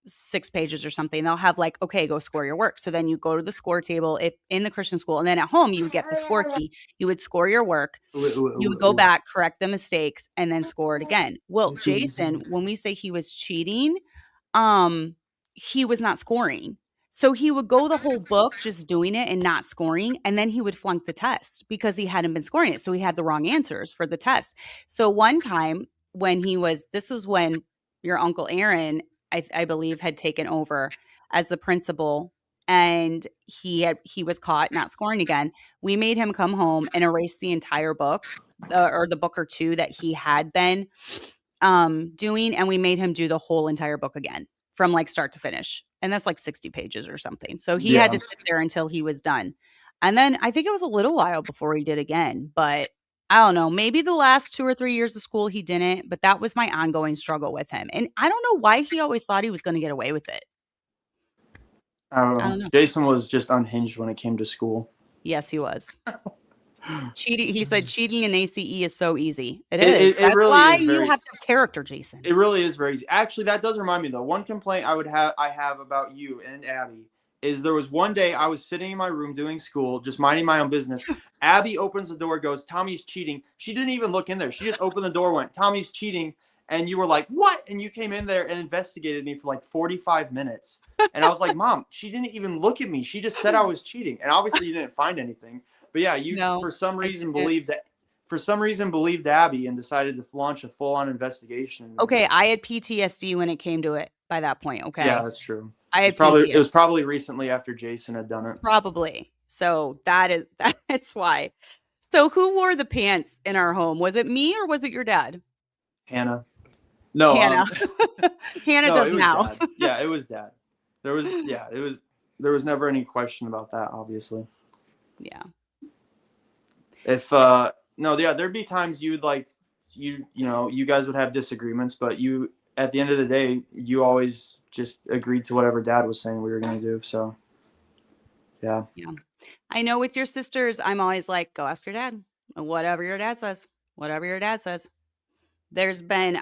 6 pages or something, they'll have like, okay, go score your work. So then you go to the score table if in the Christian school, and then at home you would get the score key. You would score your work. You would go back, correct the mistakes, and then score it again. Well, Jason, when we say he was cheating, he was not scoring. So he would go the whole book just doing it and not scoring, and then he would flunk the test because he hadn't been scoring it. So he had the wrong answers for the test. So one time this was when your Uncle Aaron, I believe, had taken over as the principal, and he was caught not scoring again. We made him come home and erase the entire book, or the book or two that he had been doing, and we made him do the whole entire book again from like start to finish. And that's like 60 pages or something. So he had Yeah. to sit there until he was done. And then I think it was a little while before he did again, but I don't know, maybe the last 2 or 3 years of school he didn't, but that was my ongoing struggle with him. And I don't know why he always thought he was going to get away with it. I don't know. I don't know. Jason was just unhinged when it came to school. Yes, he was. Cheating. He said cheating in ACE is so easy. It is. That's really why is you very, have to have character, Jason. It really is very easy. Actually, that does remind me though. One complaint I have about you and Abby is there was one day I was sitting in my room doing school, just minding my own business. Abby opens the door, goes, "Tommy's cheating." She didn't even look in there. She just opened the door, went, "Tommy's cheating." And you were like, "What?" And you came in there and investigated me for like 45 minutes. And I was like, "Mom, she didn't even look at me. She just said I was cheating." And obviously you didn't find anything. But yeah, you for some reason believed Abby and decided to launch a full-on investigation. Okay, I had PTSD when it came to it by that point, okay? Yeah, that's true. I had PTSD. It was probably recently after Jason had done it. Probably. So that's why. So who wore the pants in our home? Was it me or was it your dad? Hannah. No, Hannah. Hannah no, does now. Dad. Yeah, it was Dad. There was never any question about that, obviously. Yeah. If there'd be times you guys would have disagreements, but you at the end of the day, you always just agreed to whatever Dad was saying we were going to do. So, yeah. Yeah. I know with your sisters, I'm always like, go ask your dad. Whatever your dad says. Whatever your dad says. There's been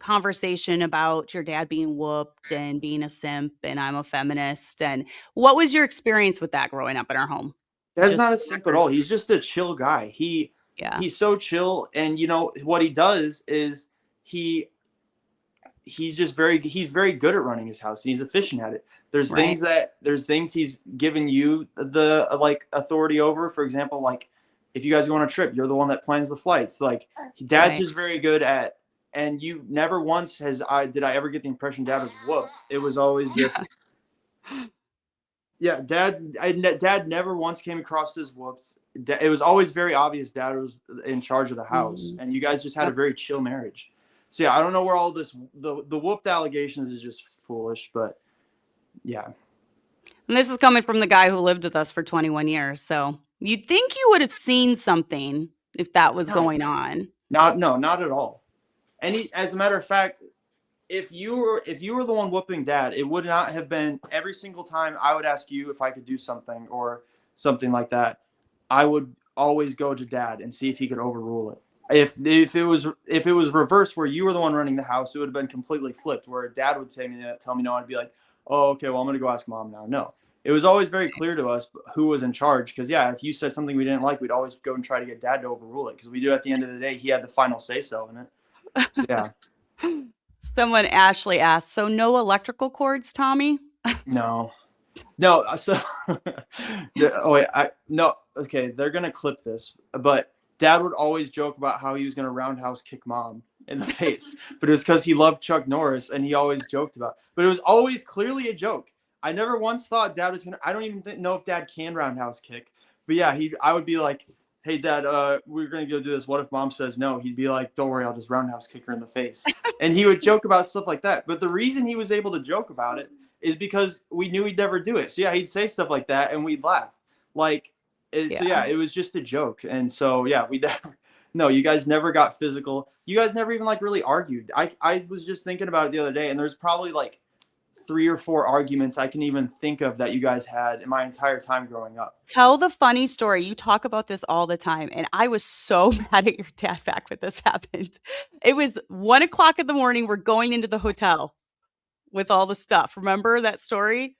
conversation about your dad being whooped and being a simp, and I'm a feminist. And what was your experience with that growing up in our home? That's not a simp at all. He's just a chill guy. He's so chill, and you know what he does is he's very good at running his house. He's efficient at it. There's things he's given you the authority over. For example, like if you guys go on a trip, you're the one that plans the flights. Like Dad's just very good at, and you never once did I ever get the impression Dad was whooped. It was always just. Yeah, Dad never once came across as whoops. It was always very obvious Dad was in charge of the house, and you guys just had a very chill marriage. So yeah, I don't know where all the whooped allegations is just foolish, but yeah. And this is coming from the guy who lived with us for 21 years, so you'd think you would have seen something if that was going on. Not at all. As a matter of fact, if you were the one whooping Dad, it would not have been every single time I would ask you if I could do something or something like that. I would always go to Dad and see if he could overrule it. If it was reversed where you were the one running the house, it would have been completely flipped where Dad would tell me no, I'd be like, "Oh, okay, well I'm gonna go ask Mom now." No. It was always very clear to us who was in charge, because if you said something we didn't like, we'd always go and try to get Dad to overrule it, because we knew at the end of the day he had the final say so in it. So, yeah. Someone, Ashley, asked, so no electrical cords, Tommy? No. So, no. Okay, they're gonna clip this, but Dad would always joke about how he was gonna roundhouse kick Mom in the face, but it was because he loved Chuck Norris and he always joked about it. But it was always clearly a joke. I never once thought Dad was gonna. I don't even know if Dad can roundhouse kick. But yeah, I would be like, "Hey, Dad, we're gonna go do this. What if Mom says no?" He'd be like, "Don't worry, I'll just roundhouse kick her in the face." And he would joke about stuff like that. But the reason he was able to joke about it is because we knew he'd never do it. So yeah, he'd say stuff like that, and we'd laugh. Like, so Yeah. yeah, it was just a joke. And so yeah, we never. No, you guys never got physical. You guys never even like really argued. I was just thinking about it the other day, and there's probably like 3 or 4 arguments I can even think of that you guys had in my entire time growing up. Tell the funny story. You talk about this all the time, and I was so mad at your dad back when this happened. It was 1:00 in the morning. We're going into the hotel with all the stuff. Remember that story?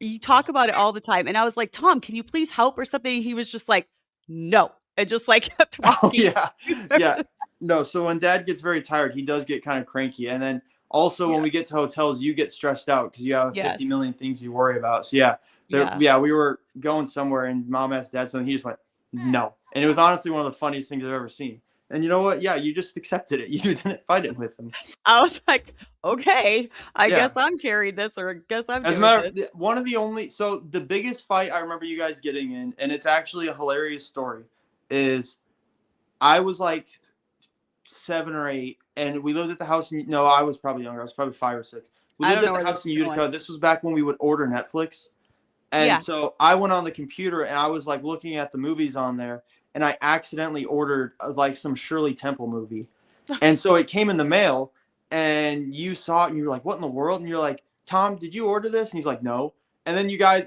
You talk about it all the time, and I was like, "Tom, can you please help or something?" And he was just like, "No," and just like kept Oh walking. yeah, yeah. No, so when Dad gets very tired, he does get kind of cranky, and then also when Yeah. we get to hotels, you get stressed out because you have 50 Yes. million things you worry about. So yeah, Yeah. yeah, we were going somewhere, and Mom asked Dad something. He just went no, and it was honestly one of the funniest things I've ever seen. And you know what? Yeah, you just accepted it. You didn't fight it with him. I was like, "Okay, I guess Yeah. I'm carrying this, or I guess I'm As a doing matter, this." one of the only, so the biggest fight I remember you guys getting in, and it's actually a hilarious story, is I was like 7 or 8, and we lived at the house. No, I was probably younger. I was probably 5 or 6. We I lived don't at know the where this house in is going. Utica. This was back when we would order Netflix, and Yeah. so I went on the computer and I was like looking at the movies on there, and I accidentally ordered like some Shirley Temple movie, and so it came in the mail, and you saw it, and you were like, "What in the world?" And you're like, "Tom, did you order this?" And he's like, "No." And then you guys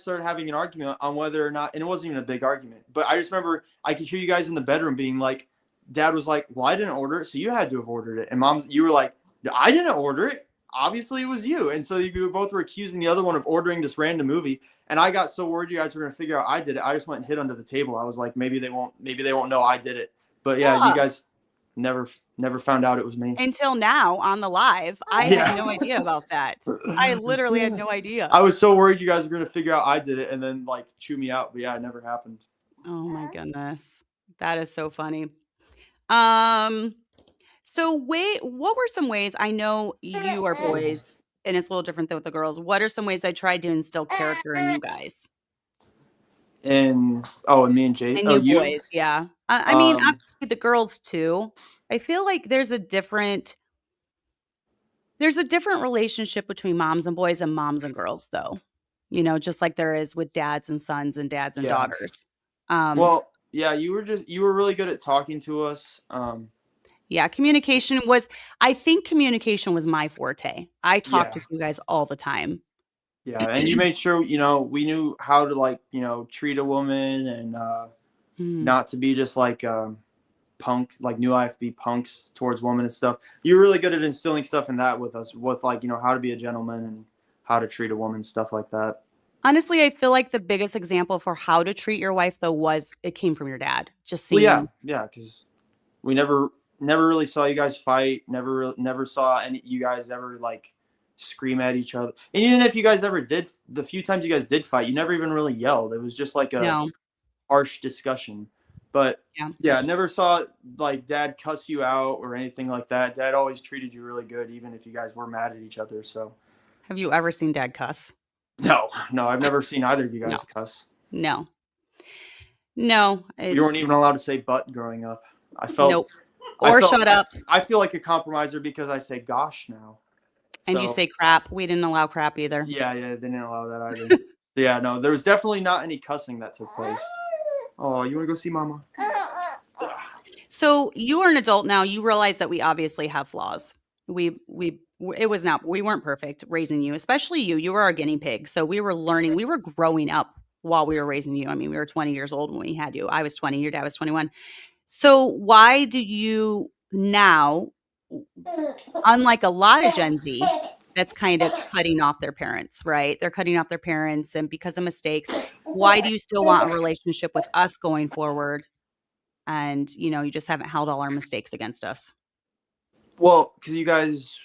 started having an argument on whether or not, and it wasn't even a big argument, but I just remember I could hear you guys in the bedroom being like, Dad was like, "Well, I didn't order it, so you had to have ordered it." And you were like, "I didn't order it. Obviously, it was you." And so you both were accusing the other one of ordering this random movie. And I got so worried you guys were gonna figure out I did it. I just went and hid under the table. I was like, maybe they won't know I did it. But yeah, you Yeah. guys never found out it was me. Until now on the live, I had no Yeah. idea about that. I literally had no idea. I was so worried you guys were gonna figure out I did it and then like chew me out. But yeah, it never happened. Oh my goodness. That is so funny. Um, so what were some ways, I know you are boys and it's a little different than with the girls. What are some ways I tried to instill character in you guys? And me and Jay. And Oh, you you. boys, yeah. I mean, Um, obviously the girls too. I feel like there's a different relationship between moms and boys and moms and girls though. You know, just like there is with dads and sons and dads and yeah. daughters. Um, Well, yeah, you were really good at talking to us. yeah, I think communication was my forte. I Yeah, talked with you guys all the time. yeah, and you made sure we knew how to like treat a woman and Mm, not to be just like punk like new IFB punks towards women and stuff. You're really good at instilling stuff in that with us, with like how to be a gentleman and how to treat a woman, stuff like that. honestly, I feel like the biggest example for how to treat your wife, though, was it came from your dad. Just Well, yeah, seeing yeah, because we never really saw you guys fight. Never saw any you guys ever like scream at each other. And even if you guys ever did, the few times you guys did fight, you never even really yelled. It was just like a no, harsh discussion. But yeah. yeah, never saw like Dad cuss you out or anything like that. Dad always treated you really good, even if you guys were mad at each other. So Have you ever seen dad cuss? no, no, I've never seen either of you No, guys cuss. no, no, We weren't even allowed to say "but" growing up. I felt, nope. Or shut up. I feel like a compromiser because I say "gosh" now. And you So say crap. We didn't allow crap either. yeah, yeah, they didn't allow that either. So, yeah, no, there was definitely not any cussing that took place. Oh, you want to go see Mama? So you are an adult now. You realize that we obviously have flaws. We weren't perfect raising you, especially you. You were our guinea pig. So we were learning, we were growing up while we were raising you. I mean, we were 20 years old when we had you. I was 20, your dad was 21. So why do you now, unlike a lot of Gen Z, that's kind of cutting off their parents, right? They're cutting off their parents and because of mistakes. Why do you still want a relationship with us going forward? And, you just haven't held all our mistakes against us. Well, because you guys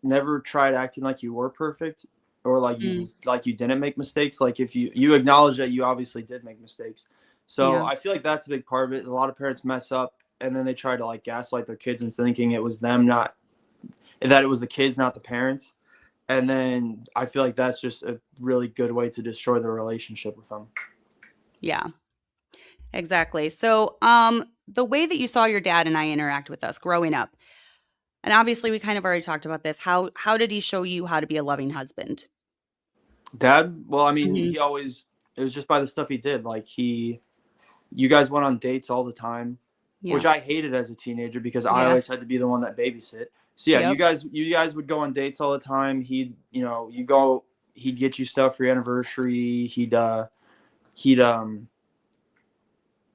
never tried acting like you were perfect or Mm, like you didn't make mistakes. Like if you acknowledge that you obviously did make mistakes. So yeah. I feel like that's a big part of it. A lot of parents mess up and then they try to like gaslight their kids into thinking it was them, not that it was the kids, not the parents. And then I feel like that's just a really good way to destroy the relationship with them. Yeah, exactly. So, the way that you saw your dad and I interact with us growing up, and obviously we kind of already talked about this. How did he show you how to be a loving husband? Dad, well, I mean, Mhm. he always, it was just by the stuff he did. Like you guys went on dates all the time, which Yeah. I hated as a teenager because I Yeah. always had to be the one that babysit. So yeah, Yep. you guys would go on dates all the time. He'd get you stuff for your anniversary. He'd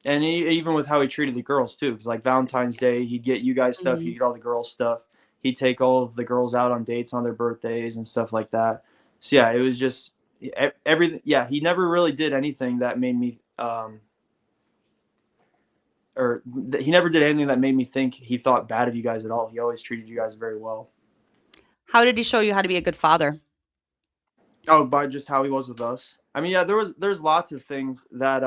and even with how he treated the girls too, because like Valentine's Day, he'd get you guys stuff, you Mhm. get all the girls stuff. He'd take all of the girls out on dates on their birthdays and stuff like that. So yeah, it was just everything. Yeah, he never really did anything that made me, he never did anything that made me think he thought bad of you guys at all. He always treated you guys very well. How did he show you how to be a good father? Oh, by just how he was with us. I mean, yeah, there's lots of things that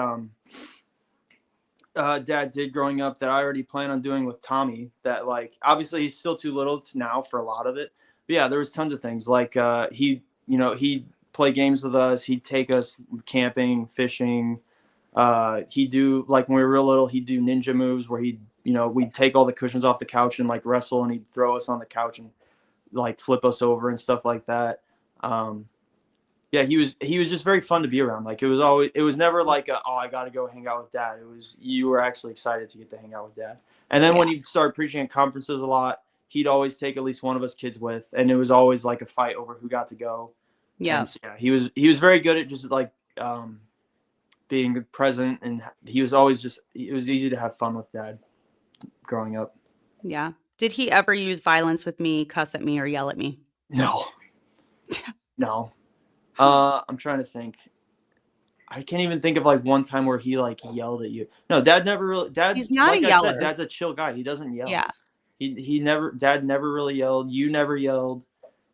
dad did growing up that I already plan on doing with Tommy. That like obviously he's still too little to now for a lot of it. But yeah, there was tons of things like he'd play games with us. He'd take us camping, fishing. He'd do like when we were real little. He'd do ninja moves where we'd take all the cushions off the couch and like wrestle, and he'd throw us on the couch and like flip us over and stuff like that. Um, yeah, he was just very fun to be around. Like it was never like oh, I got to go hang out with dad. It was you were actually excited to get to hang out with dad. And then Yeah. when he started preaching at conferences a lot, he'd always take at least one of us kids with, and it was always like a fight over who got to go. And Yep. so, yeah, he was very good at just like being present, and he was always just it was easy to have fun with dad growing up. Yeah. Did he ever use violence with me, cuss at me, or yell at me? No, no. I'm trying to think. I can't even think of like one time where he like yelled at you. No, dad never really. He's Dad's not a like I said, yeller. dad's a chill guy. He doesn't yell. Yeah. He never. Dad never really yelled. You never yelled.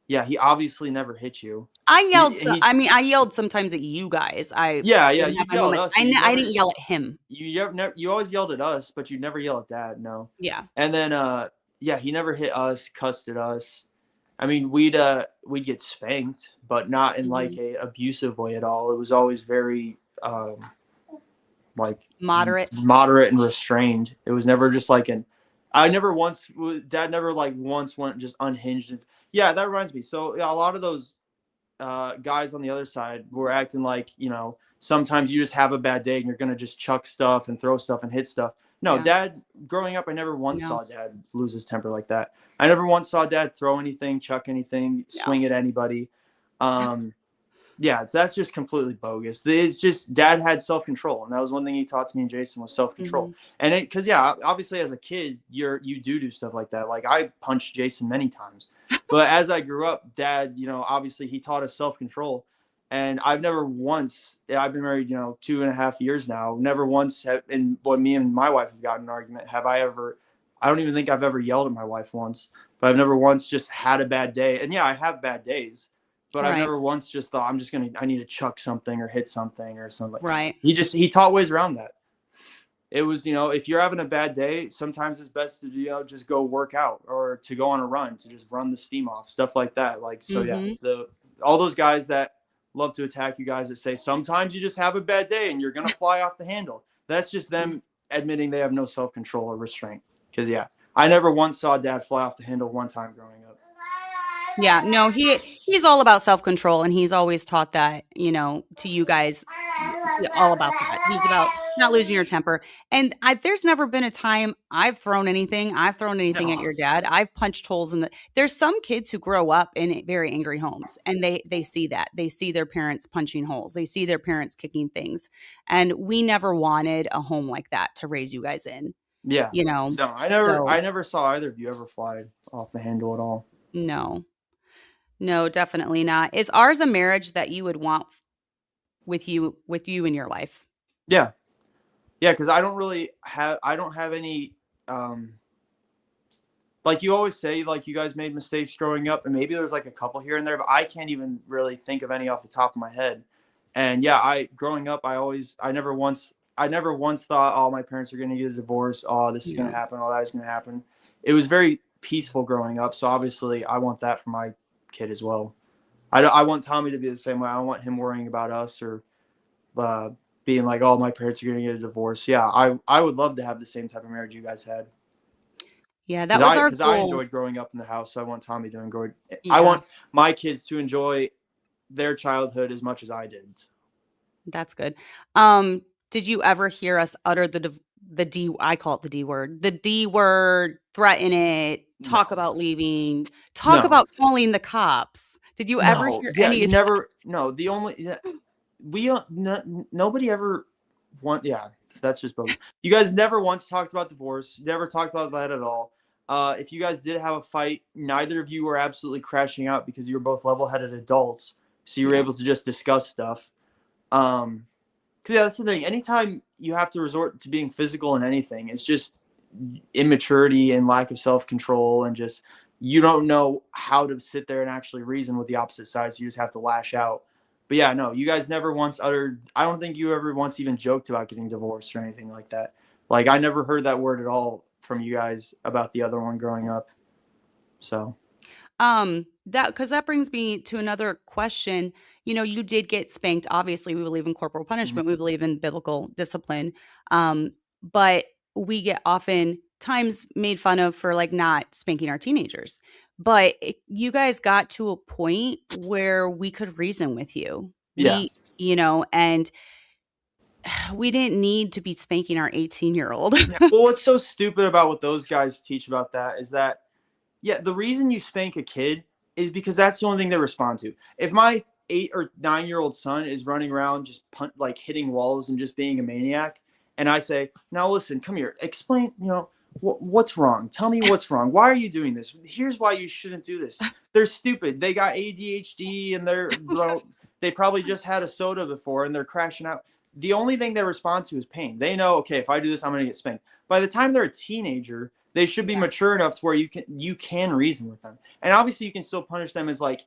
Yeah, he obviously never hit you. He I mean, I yelled sometimes at you guys. I yeah, did you'd have my yell at moments. us, but you I never didn't yell at him. you always yelled at us, but you never yell at dad. No. Yeah. And then yeah, he never hit us, cussed at us. I mean, we'd get spanked, but not in like Mhm. a abusive way at all. It was always very like Moderate. moderate and restrained. It was never just like I never once dad never like once went just unhinged. And yeah, that reminds me. So yeah, a lot of those guys on the other side were acting like sometimes you just have a bad day and you're gonna just chuck stuff and throw stuff and hit stuff. No, Yeah. dad. Growing up, I never once No. saw dad lose his temper like that. I never once saw dad throw anything, chuck anything, No. swing at anybody. Um, yeah, that's just completely bogus. It's just dad had self control, and that was one thing he taught to me and Jason was self control. Mhm. And because yeah, obviously as a kid, you do stuff like that. Like I punched Jason many times, but as I grew up, dad, obviously he taught us self control. And I've never once, I've been married, 2.5 years now. Never once, and when me and my wife have gotten an argument, have I ever, I don't even think I've ever yelled at my wife once, but I've never once just had a bad day. And yeah, I have bad days, but I've Right. never once just thought I need to chuck something or hit something or something. Right. He taught ways around that. It was, if you're having a bad day, sometimes it's best to, just go work out or to go on a run, to just run the steam off, stuff like that. Like, so yeah, Mhm. all those guys that love to attack you guys that say sometimes you just have a bad day and you're going to fly off the handle. That's just them admitting they have no self-control or restraint. Cause yeah, I never once saw dad fly off the handle one time growing up. Yeah, no, he's all about self-control, and he's always taught that, to you guys, all about that. He's about not losing your temper, and there's never been a time I've thrown anything at No. your dad. I've punched holes in the there's some kids who grow up in very angry homes, and they see that. They see their parents punching holes. They see their parents kicking things, and we never wanted a home like that to raise you guys in, Yeah. you know? No, So, I never saw either of you ever fly off the handle at all. no. No, definitely not. Is ours a marriage that you would want with you and your wife? Yeah. Yeah, because I don't have any um like you always say, like you guys made mistakes growing up, and maybe there's like a couple here and there, but I can't even really think of any off the top of my head. And yeah, I growing up, I never once thought, oh, my parents are gonna get a divorce, oh, this is gonna Yeah. happen, all that is gonna happen. It was very peaceful growing up, so obviously I want that for my kid as well. I want Tommy to be the same way. I don't want him worrying about us or uh, being like, oh, my parents are going to get a divorce. Yeah, I would love to have the same type of marriage you guys had. Yeah, that Because was I our because I goal. enjoyed growing up in the house, so I want Tommy to enjoy. I Yeah, want my kids to enjoy their childhood as much as I did. that's good. Um, did you ever hear us utter the D, I call it the D word, threaten it, talk No, about leaving, talk no, about calling the cops? Did you ever no. hear Yeah, any you of that? never. No, the only yeah, we nobody ever want. Yeah, that's just bogus. You guys never once talked about divorce. Never talked about that at all. If you guys did have a fight, neither of you were absolutely crashing out because you were both level-headed adults, so you were Yeah. able to just discuss stuff. Um, Because yeah, that's the thing. Anytime you have to resort to being physical in anything, it's just immaturity and lack of self control, and just you don't know how to sit there and actually reason with the opposite side. So you just have to lash out. But yeah, no, you guys never once uttered. I don't think you ever once even joked about getting divorced or anything like that. Like I never heard that word at all from you guys about the other one growing up. So That because that brings me to another question. You know, you did get spanked. Obviously, we believe in corporal punishment. We believe in biblical discipline. But we get often times made fun of for like not spanking our teenagers. But you guys got to a point where we could reason with you. yeah. And we didn't need to be spanking our 18-year-old. Yeah. Well, what's so stupid about what those guys teach about that is that yeah, the reason you spank a kid is because that's the only thing they respond to. If my 8 or 9 year old son is running around just like hitting walls and just being a maniac, and I say, "Now listen, come here, explain. What's wrong? Tell me what's wrong. Why are you doing this? Here's why you shouldn't do this. They're stupid. They got ADHD and they probably just had a soda before and they're crashing out. The only thing they respond to is pain. They know, okay, if I do this, I'm going to get spanked. By the time they're a teenager, they should be Yeah. mature enough to where you can reason with them. And obviously you can still punish them as like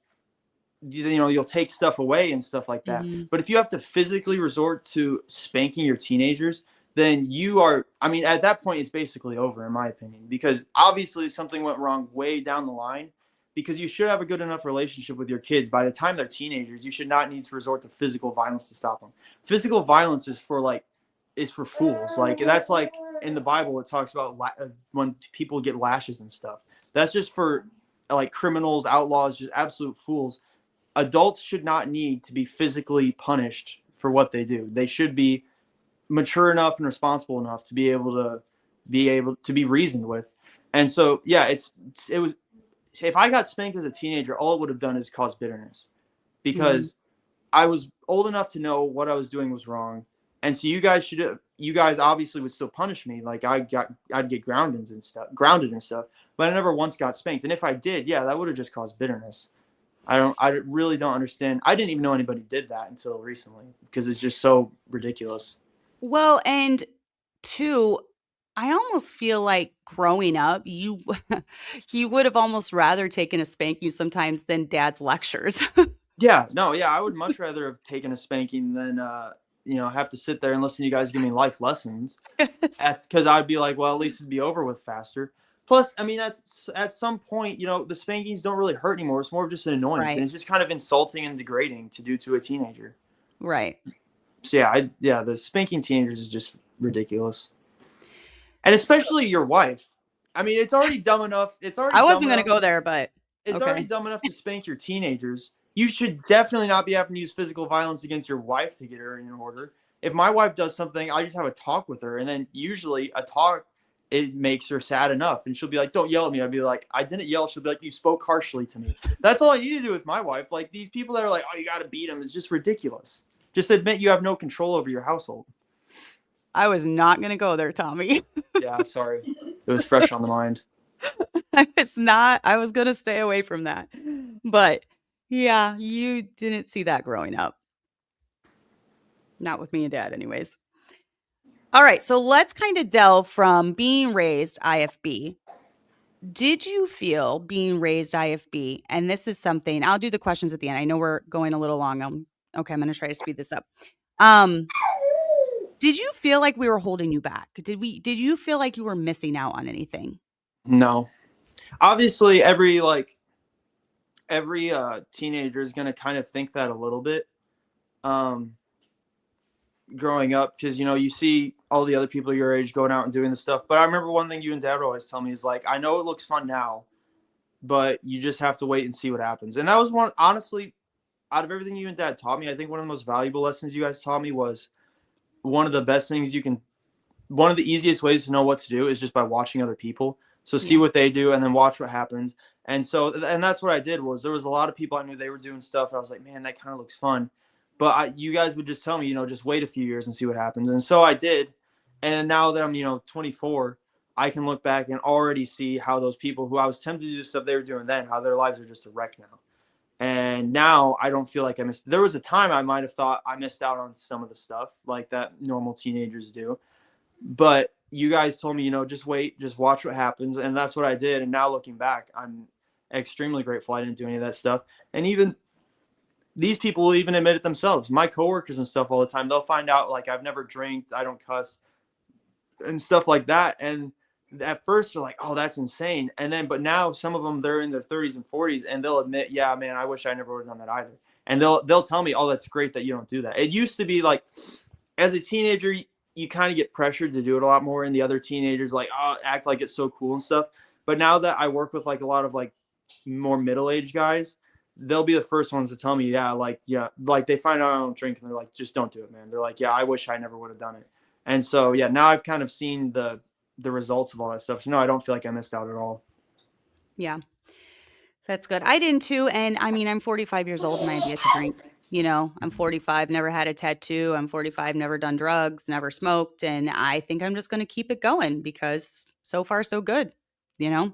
you'll take stuff away and stuff like that. Mhm. But if you have to physically resort to spanking your teenagers, then you are I mean at that point it's basically over in my opinion, because obviously something went wrong way down the line, because you should have a good enough relationship with your kids. By the time they're teenagers, you should not need to resort to physical violence to stop them. Physical violence is for fools. Like that's like in the Bible it talks about when people get lashes and stuff. That's just for like criminals, outlaws, just absolute fools. Adults should not need to be physically punished for what they do. They should be mature enough and responsible enough to be reasoned with. And so yeah, it was if I got spanked as a teenager, all it would have done is cause bitterness, Mhm. because I was old enough to know what I was doing was wrong. And so you guys obviously would still punish me. Like I'd get grounded and stuff, but I never once got spanked. And if I did, yeah, that would have just caused bitterness. I really don't understand. I didn't even know anybody did that until recently because it's just so ridiculous. Well, and two, I almost feel like growing up, you you would have almost rather taken a spanking sometimes than dad's lectures. Yeah, no, yeah, I would much rather have taken a spanking than have to sit there and listen to you guys give me life lessons. Yes. Because I'd be like, well, at least it'd be over with faster. Plus, I mean, at some point, the spankings don't really hurt anymore. It's more of just an annoyance, and Right. it's just kind of insulting and degrading to do to a teenager. Right. So yeah, the spanking teenagers is just ridiculous, and So especially your wife. I mean, it's already dumb enough. I wasn't gonna go there, but It's already okay. dumb enough to spank your teenagers. You should definitely not be having to use physical violence against your wife to get her in order. If my wife does something, I just have a talk with her, and then usually a talk it makes her sad enough, and she'll be like, "Don't yell at me." I'd be like, "I didn't yell." She'll be like, "You spoke harshly to me." That's all I need to do with my wife. Like these people that are like, "Oh, you got to beat them," is just ridiculous. Just admit you have no control over your household. I was not gonna go there, Tommy. Yeah, sorry, it was fresh on the mind. I was gonna stay away from that. But yeah, you didn't see that growing up. Not with me and dad, anyways. All right, so let's kind of delve from being raised IFB. Did you feel being raised IFB, and this is something I'll do the questions at the end. I know we're going a little long. Okay, I'm going to try to speed this up. Um, did you feel like we were holding you back? Did you feel like you were missing out on anything? No, obviously every teenager is going to kind of think that a little bit um, growing up, because you see all the other people your age going out and doing this stuff. But I remember one thing you and Dad would always tell me is like, I know it looks fun now, but you just have to wait and see what happens. And that was one, honestly, out of everything you and Dad taught me, I think one of the most valuable lessons you guys taught me was one of the best things you can, one of the easiest ways to know what to do is just by watching other people. So see Yeah. what they do and then watch what happens. And that's what I did. Was there was a lot of people I knew they were doing stuff, and I was like, man, that kind of looks fun. But you guys would just tell me, just wait a few years and see what happens. And so I did. And now that I'm, 24, I can look back and already see how those people who I was tempted to do stuff they were doing then, how their lives are just a wreck now. And now I don't feel like I missed. There was a time I might have thought I missed out on some of the stuff like that normal teenagers do. But you guys told me, just wait, just watch what happens. And that's what I did. And now looking back, I'm extremely grateful I didn't do any of that stuff. And even these people will even admit it themselves. My coworkers and stuff all the time, they'll find out like I've never drank, I don't cuss and stuff like that. And at first they're like, oh, that's insane. And then, but now some of them, they're in their 30s and 40s and they'll admit, yeah, man, I wish I never would have done that either. And they'll tell me, oh, that's great that you don't do that. It used to be like, as a teenager, you kind of get pressured to do it a lot more. And the other teenagers like, oh, act like it's so cool and stuff. But now that I work with like a lot of like more middle-aged guys, they'll be the first ones to tell me, yeah, like they find out I don't drink and they're like, just don't do it, man. They're like, yeah, I wish I never would have done it. And so, yeah, now I've kind of seen the results of all that stuff. So no, I don't feel like I missed out at all. Yeah. That's good. I didn't too. And I mean, I'm 45 years old and I've yet to drink. I'm 45, never had a tattoo. I'm 45, never done drugs, never smoked. And I think I'm just going to keep it going because so far, so good. You know,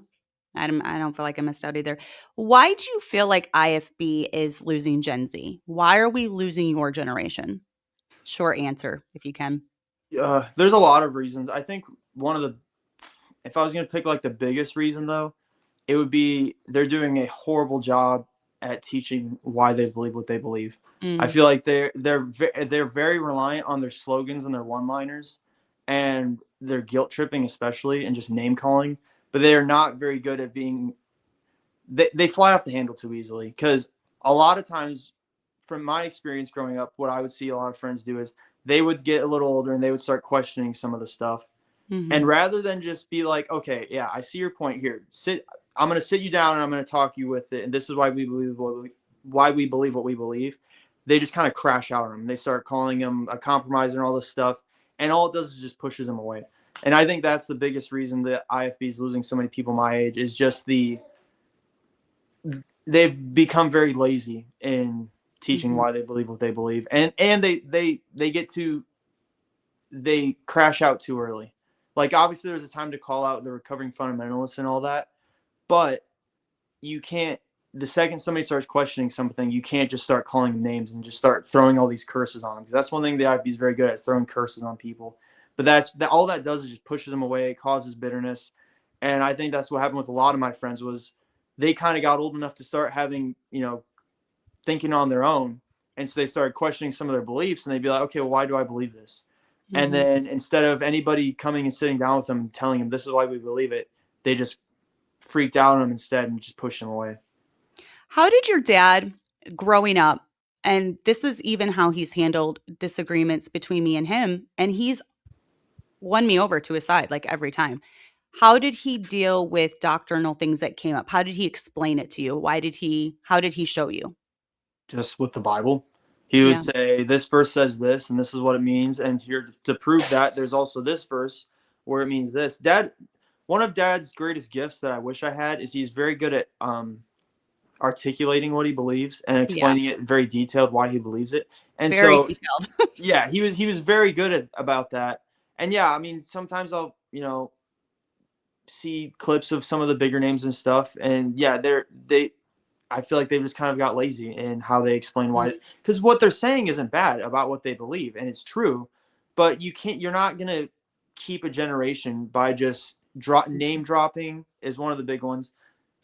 I don't feel like I missed out either. Why do you feel like IFB is losing Gen Z? Why are we losing your generation? Short answer, if you can. There's a lot of reasons. I think if I was going to pick like the biggest reason though, it would be they're doing a horrible job at teaching why they believe what they believe. I Mm, feel like they're very reliant on their slogans and their one-liners, and their guilt tripping especially, and just name calling. But they are not very good at being. They fly off the handle too easily, because a lot of times, from my experience growing up, what I would see a lot of friends do is they would get a little older and they would start questioning some of the stuff. And mhm, rather than just be like, okay, yeah, I see your point here. I'm going to sit you down and I'm going to talk you with it. And this is why we believe what we believe. They just kind of crash out on them. They start calling him a compromiser and all this stuff. And all it does is just pushes them away. And I think that's the biggest reason that IFB is losing so many people my age, is just they've become very lazy in teaching mhm, why they believe what they believe. And they crash out too early. Like obviously there's a time to call out the recovering fundamentalists and all that, but you can't. The second somebody starts questioning something, you can't just start calling them names and just start throwing all these curses on them, because that's one thing the IFB is very good at, is throwing curses on people. But all that does is just pushes them away, it causes bitterness, and I think that's what happened with a lot of my friends. Was they kind of got old enough to start having thinking on their own, and so they started questioning some of their beliefs, and they'd be like, okay, well, why do I believe this? And mhm. then instead of anybody coming and sitting down with them and telling them this is why we believe it, they just freaked out on them instead and just pushed them away. How did your dad, growing up, and this is even how he's handled disagreements between me and him, and he's won me over to his side like every time. How did he deal with doctrinal things that came up? How did he explain it to you? How did he show you? Just with the Bible, he would Yeah. say, this verse says this, and this is what it means. And here to prove that, there's also this verse where it means this. One of Dad's greatest gifts that I wish I had is he's very good at articulating what he believes and Yeah. explaining it very detailed why he believes it. And Very so, detailed. yeah, he was very good about that. And yeah, I mean, sometimes I'll see clips of some of the bigger names and stuff, and yeah, they I feel like they've just kind of got lazy in how they explain why, Mhm, because what they're saying isn't bad about what they believe, and it's true, but you're not gonna keep a generation by just name mhm, dropping is one of the big ones.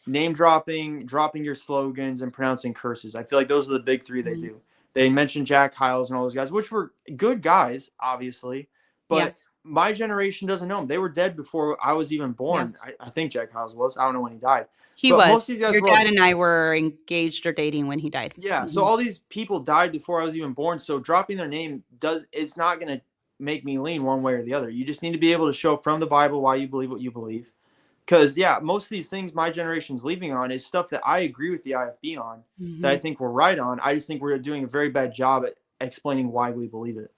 Name dropping your slogans, and pronouncing curses. I feel like those are the big three they mhm. do. They mentioned Jack Hiles and all those guys, which were good guys, obviously, Yeah. but my generation doesn't know him. They were dead before I was even Yeah. born. I think Jack Hyles was. I don't know when he died. He But most was. of these guys Your were all, dad and I were engaged or dating when he died. yeah. So Mhm. all these people died before I was even born. So dropping their name it's not going to make me lean one way or the other. You just need to be able to show from the Bible why you believe what you believe. Because, yeah, most of these things my generation's leaving on is stuff that I agree with the IFB on, that I Mhm. think we're right on. I just think we're doing a very bad job at explaining why we believe it.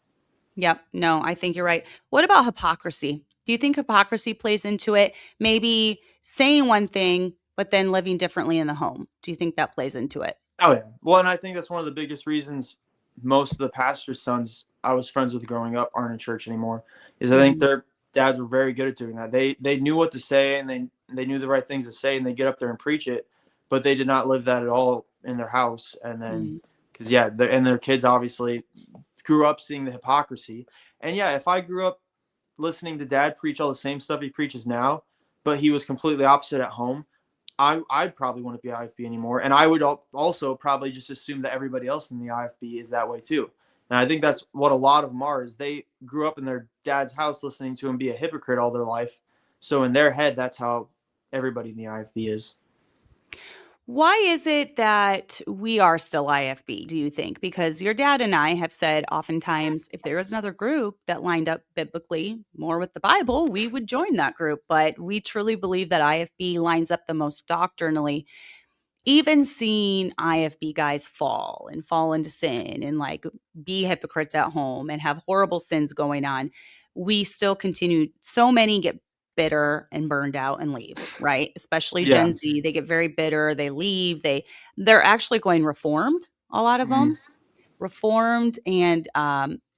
Yep. No, I think you're right. What about hypocrisy? Do you think hypocrisy plays into it? Maybe saying one thing, but then living differently in the home. Do you think that plays into it? Oh, yeah. Well, and I think that's one of the biggest reasons most of the pastor's sons I was friends with growing up aren't in church anymore, is I think Mhm. their dads were very good at doing that. They knew what to say, and they knew the right things to say, and they get up there and preach it, but they did not live that at all in their house. And then, Mhm. because, yeah, and their kids obviously grew up seeing the hypocrisy. And yeah, if I grew up listening to dad preach all the same stuff he preaches now, but he was completely opposite at home, I'd probably wouldn't be IFB anymore. And I would also probably just assume that everybody else in the IFB is that way too. And I think that's what a lot of them are, is they grew up in their dad's house listening to him be a hypocrite all their life. So in their head, that's how everybody in the IFB is. Why is it that we are still IFB, do you think? Because your dad and I have said oftentimes if there was another group that lined up biblically more with the Bible, we would join that group. But we truly believe that IFB lines up the most doctrinally. Even seeing IFB guys fall into sin and like be hypocrites at home and have horrible sins going on, we still continue. So many get bitter and burned out and leave, right? Especially Yeah. Gen Z, they get very bitter, they leave, they're actually going reformed, a lot of Mhm. them, reformed and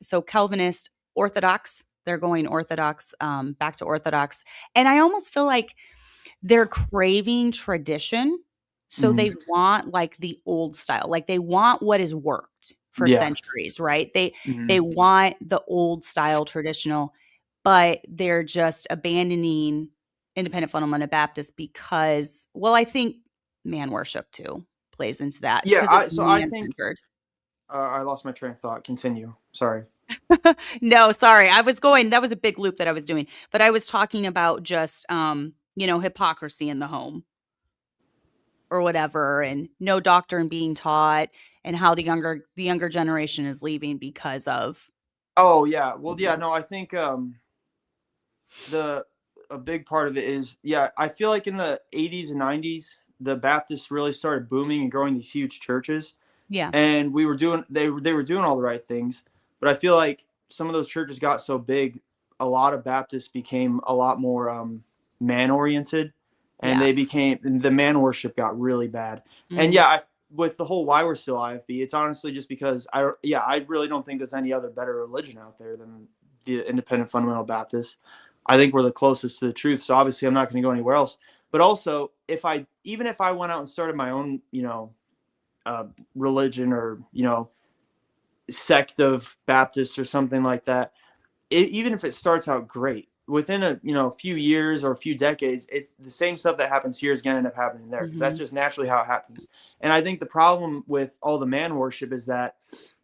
so Calvinist, Orthodox, they're going Orthodox, back to Orthodox. And I almost feel like they're craving tradition, so Mhm. they want, like, the old style, like, they want what has worked for Yeah. centuries, right? They Mhm. want the old style traditional, but they're just abandoning independent fundamental Baptist because well, I think man worship too plays into that Yeah. because it's So I think man-centered. I lost my train of thought. Continue. Sorry. No, sorry. I was going that was a big loop that I was doing, but I was talking about just, hypocrisy in the home. Or whatever, and no doctrine being taught, and how the younger generation is leaving because of Oh yeah. Well, yeah. No, I think the a big part of it is, yeah, I feel like in the 80s and 90s the Baptists really started booming and growing these huge churches, yeah, and they were doing all the right things, but I feel like some of those churches got so big, a lot of Baptists became a lot more man oriented, and yeah, the man worship got really bad. And mhm, yeah, with the whole why we're still IFB, it's honestly just because I really don't think there's any other better religion out there than the independent fundamental Baptists. I think we're the closest to the truth. So obviously I'm not going to go anywhere else. But also, even if I went out and started my own, uh, religion, or sect of Baptists or something like that, even if it starts out great, within a few years or a few decades, it's the same stuff that happens here is going to end up happening there, because that's mhm, just naturally how it happens. And I think the problem with all the man worship is that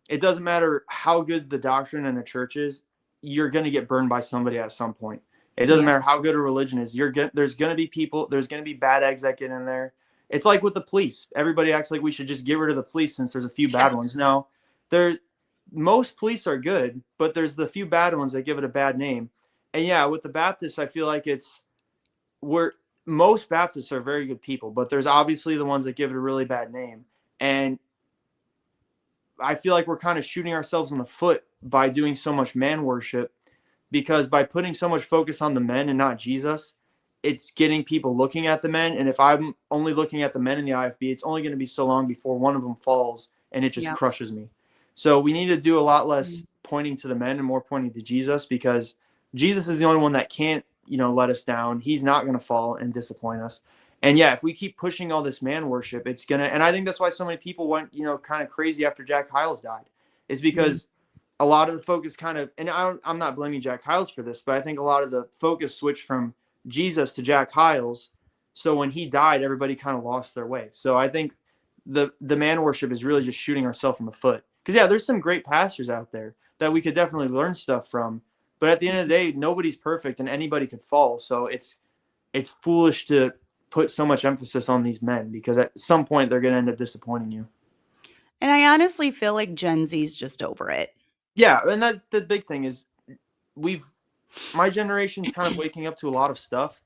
it doesn't matter how good the doctrine in a church is, you're going to get burned by somebody at some point. It doesn't yeah, matter how good a religion is. There's going to be people. There's going to be bad eggs that get in there. It's like with the police. Everybody acts like we should just get rid of the police since there's a few yeah, bad ones. No, there. Most police are good, but there's the few bad ones that give it a bad name. And yeah, with the Baptists, I feel like we're most Baptists are very good people, but there's obviously the ones that give it a really bad name. And I feel like we're kind of shooting ourselves in the foot by doing so much man worship, because by putting so much focus on the men and not Jesus, it's getting people looking at the men. And if I'm only looking at the men in the IFB, it's only going to be so long before one of them falls and it just yeah, crushes me. So we need to do a lot less mhm, pointing to the men and more pointing to Jesus, because Jesus is the only one that can't, let us down. He's not going to fall and disappoint us. And yeah, if we keep pushing all this man worship, it's gonna. And I think that's why so many people went, kind of crazy after Jack Hyles died, is mhm, because a lot of the focus kind of, and I'm not blaming Jack Hyles for this, but I think a lot of the focus switched from Jesus to Jack Hyles. So when he died, everybody kind of lost their way. So I think the man worship is really just shooting ourselves in the foot. Because yeah, there's some great pastors out there that we could definitely learn stuff from, But at the end of the day, nobody's perfect and anybody could fall. So it's foolish to put so much emphasis on these men because at some point they're going to end up disappointing you. And I honestly feel like Gen Z's just over it. Yeah, and that's the big thing is we've my generation's kind of waking up to a lot of stuff,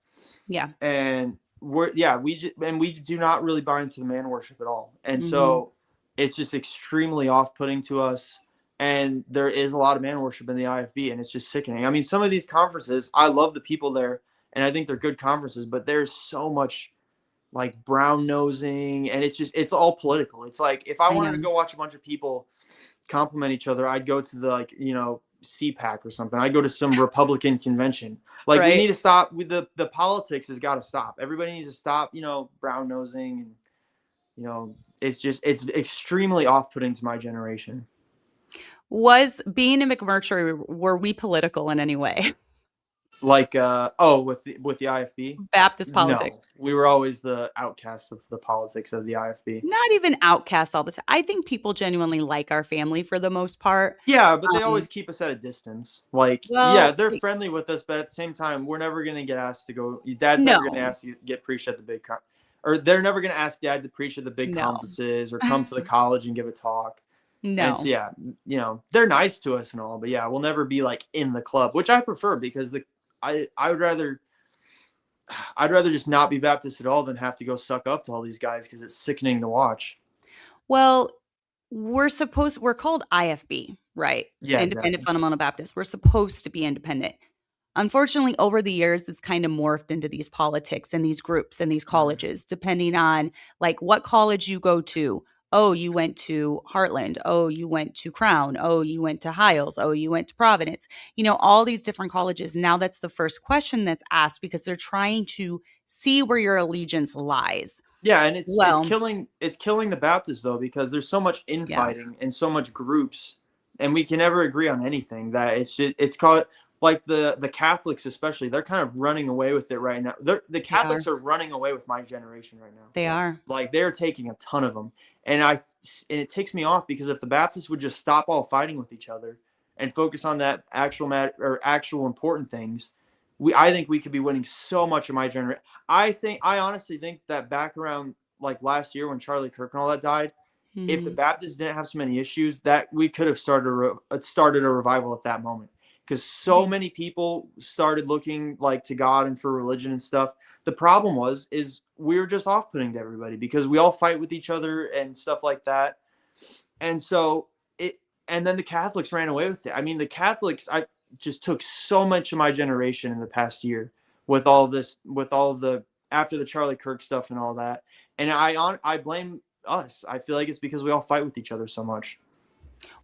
Yeah. and we do not really buy into the man worship at all, and Mhm. so it's just extremely off-putting to us. And there is a lot of man worship in the IFB, and it's just sickening. I mean, some of these conferences, I love the people there, and I think they're good conferences, but there's so much like brown nosing, and it's all political. It's like if I I wanted to know. go watch a bunch of people compliment each other, I'd go to the like CPAC or something. I'd go to some Republican convention. Like we Right? need to stop with the politics has got to stop. Everybody needs to stop, brown nosing, and it's extremely off putting to my generation. Was being a McMurtry, were we political in any way? Like with the IFB, Baptist politics. no, we were always the outcasts of the politics of the IFB. Not even outcasts all this. I think people genuinely like our family for the most part. Yeah, but they Um, always keep us at a distance. Like, yeah, well, they're friendly with us, but at the same time, we're never gonna get asked to go. Your dad's never gonna no, ask you to get preached at the or they're never gonna ask dad to preach at the big no, conferences or come to the college and give a talk. And so no. yeah, they're nice to us and all, but yeah, we'll never be like in the club, which I prefer because I would rather I'd rather just not be Baptist at all than have to go suck up to all these guys because it's sickening to watch. Well, we're called IFB, right? Yeah, Independent exactly. Fundamental Baptist. We're supposed to be independent. Unfortunately, over the years, it's kind of morphed into these politics and these groups and these Mhm. colleges, depending on like what college you go to. Oh, you went to Heartland. Oh, you went to Crown. Oh, you went to Hiles. Oh, you went to Providence. All these different colleges. Now that's the first question that's asked because they're trying to see where your allegiance lies. Yeah, and it's Well, killing the Baptists though because there's so much yeah, infighting and so much groups, and we can never agree on anything. That it's called like the Catholics especially. They're kind of running away with it right now. The they are. Catholics are running away with my generation right now. They are. Like they're taking a ton of them, and it ticks me off because if the Baptists would just stop all fighting with each other and focus on that actual important things, I think we could be winning so much of my generation. I honestly think that back around like last year when Charlie Kirk and all that died, if the Mhm. Baptists didn't have so many issues, that we could have started a revival at that moment because so Yeah. many people started looking like to God and for religion and stuff. The problem is we were just off-putting to everybody because we all fight with each other and stuff like that. And so it and then the Catholics ran away with it. I mean, the Catholics I just took so much of my generation in the past year with all of the after the Charlie Kirk stuff and all that. And I blame us. I feel like it's because we all fight with each other so much.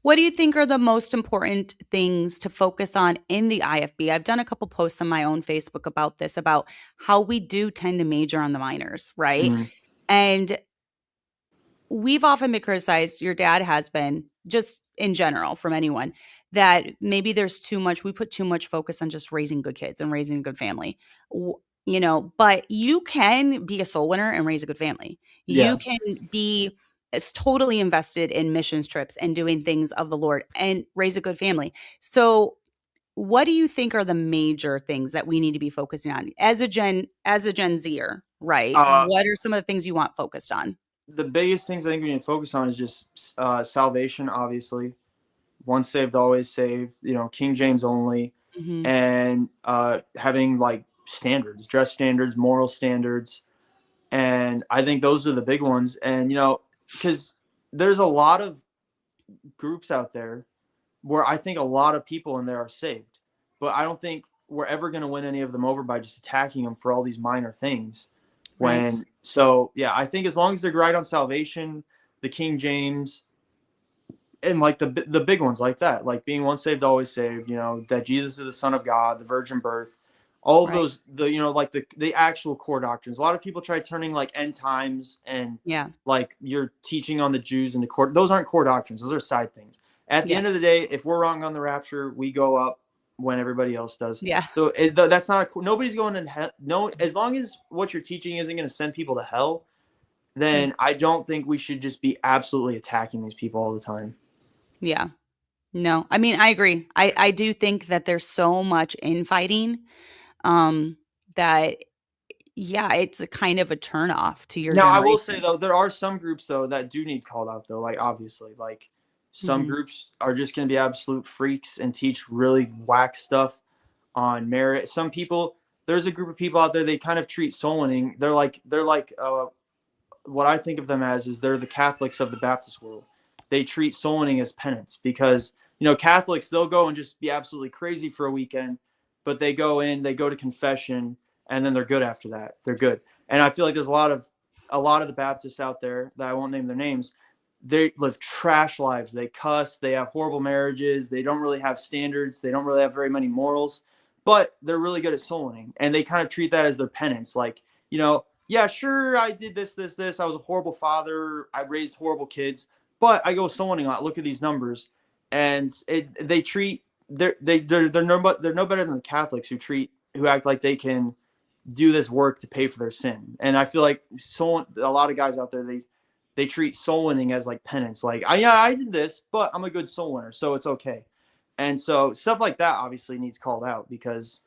What do you think are the most important things to focus on in the IFB? I've done a couple posts on my own Facebook about this, about how we do tend to major on the minors, right? Mhm. And we've often been criticized, your dad has been, just in general from anyone, that maybe we put too much focus on just raising good kids and raising a good family. But you can be a soul winner and raise a good family. You Yes. can be as totally invested in missions trips and doing things of the Lord and raise a good family. So what do you think are the major things that we need to be focusing on as a Gen Zer, right? Uh, What are some of the things you want focused on? the biggest things I think we need to focus on is just salvation, obviously. Once saved, always saved. King James only, Mhm. and having like standards, dress standards, moral standards, and I think those are the big ones. And because there's a lot of groups out there where I think a lot of people in there are saved, but I don't think we're ever going to win any of them over by just attacking them for all these minor things. Right. Yeah, I think as long as they're right on salvation, the King James, and like the big ones like that, like being once saved, always saved, that Jesus is the Son of God, the virgin birth, all of Right. those, like the actual core doctrines. A lot of people try turning like end times and Yeah. like you're teaching on the Jews and the core. Those aren't core doctrines. Those are side things. At the Yeah. end of the day, if we're wrong on the rapture, we go up when everybody else does. Yeah. So that's not nobody's going to hell. No, as long as what you're teaching isn't going to send people to hell, Mm. then I don't think we should just be absolutely attacking these people all the time. Yeah. No, I mean, I agree. I do think that there's so much infighting, um, that yeah, it's a kind of a turnoff to your Now, I will say generation. though, there are some groups though that do need called out though. Like obviously, like some Mhm. groups are just going to be absolute freaks and teach really whack stuff on merit. Some people, there's a group of people out there, they kind of treat soul winning. They're like what I think of them as is they're the Catholics of the Baptist world. They treat soul winning as penance because Catholics, they'll go and just be absolutely crazy for a weekend, but they go in, they go to confession, and then they're good after that. They're good. And I feel like there's a lot of the Baptists out there that I won't name their names. They live trash lives. They cuss. They have horrible marriages. They don't really have standards. They don't really have very many morals, but they're really good at soul winning, and they kind of treat that as their penance. Like, yeah, sure, I did this, this, this. I was a horrible father. I raised horrible kids, but I go soul winning a lot. Look at these numbers, and they treat they're no better than the Catholics who act like they can do this work to pay for their sin. And I feel like a lot of guys out there, they treat soul winning as like penance. Like, yeah, I did this, but I'm a good soul winner, so it's okay. And so stuff like that obviously needs called out because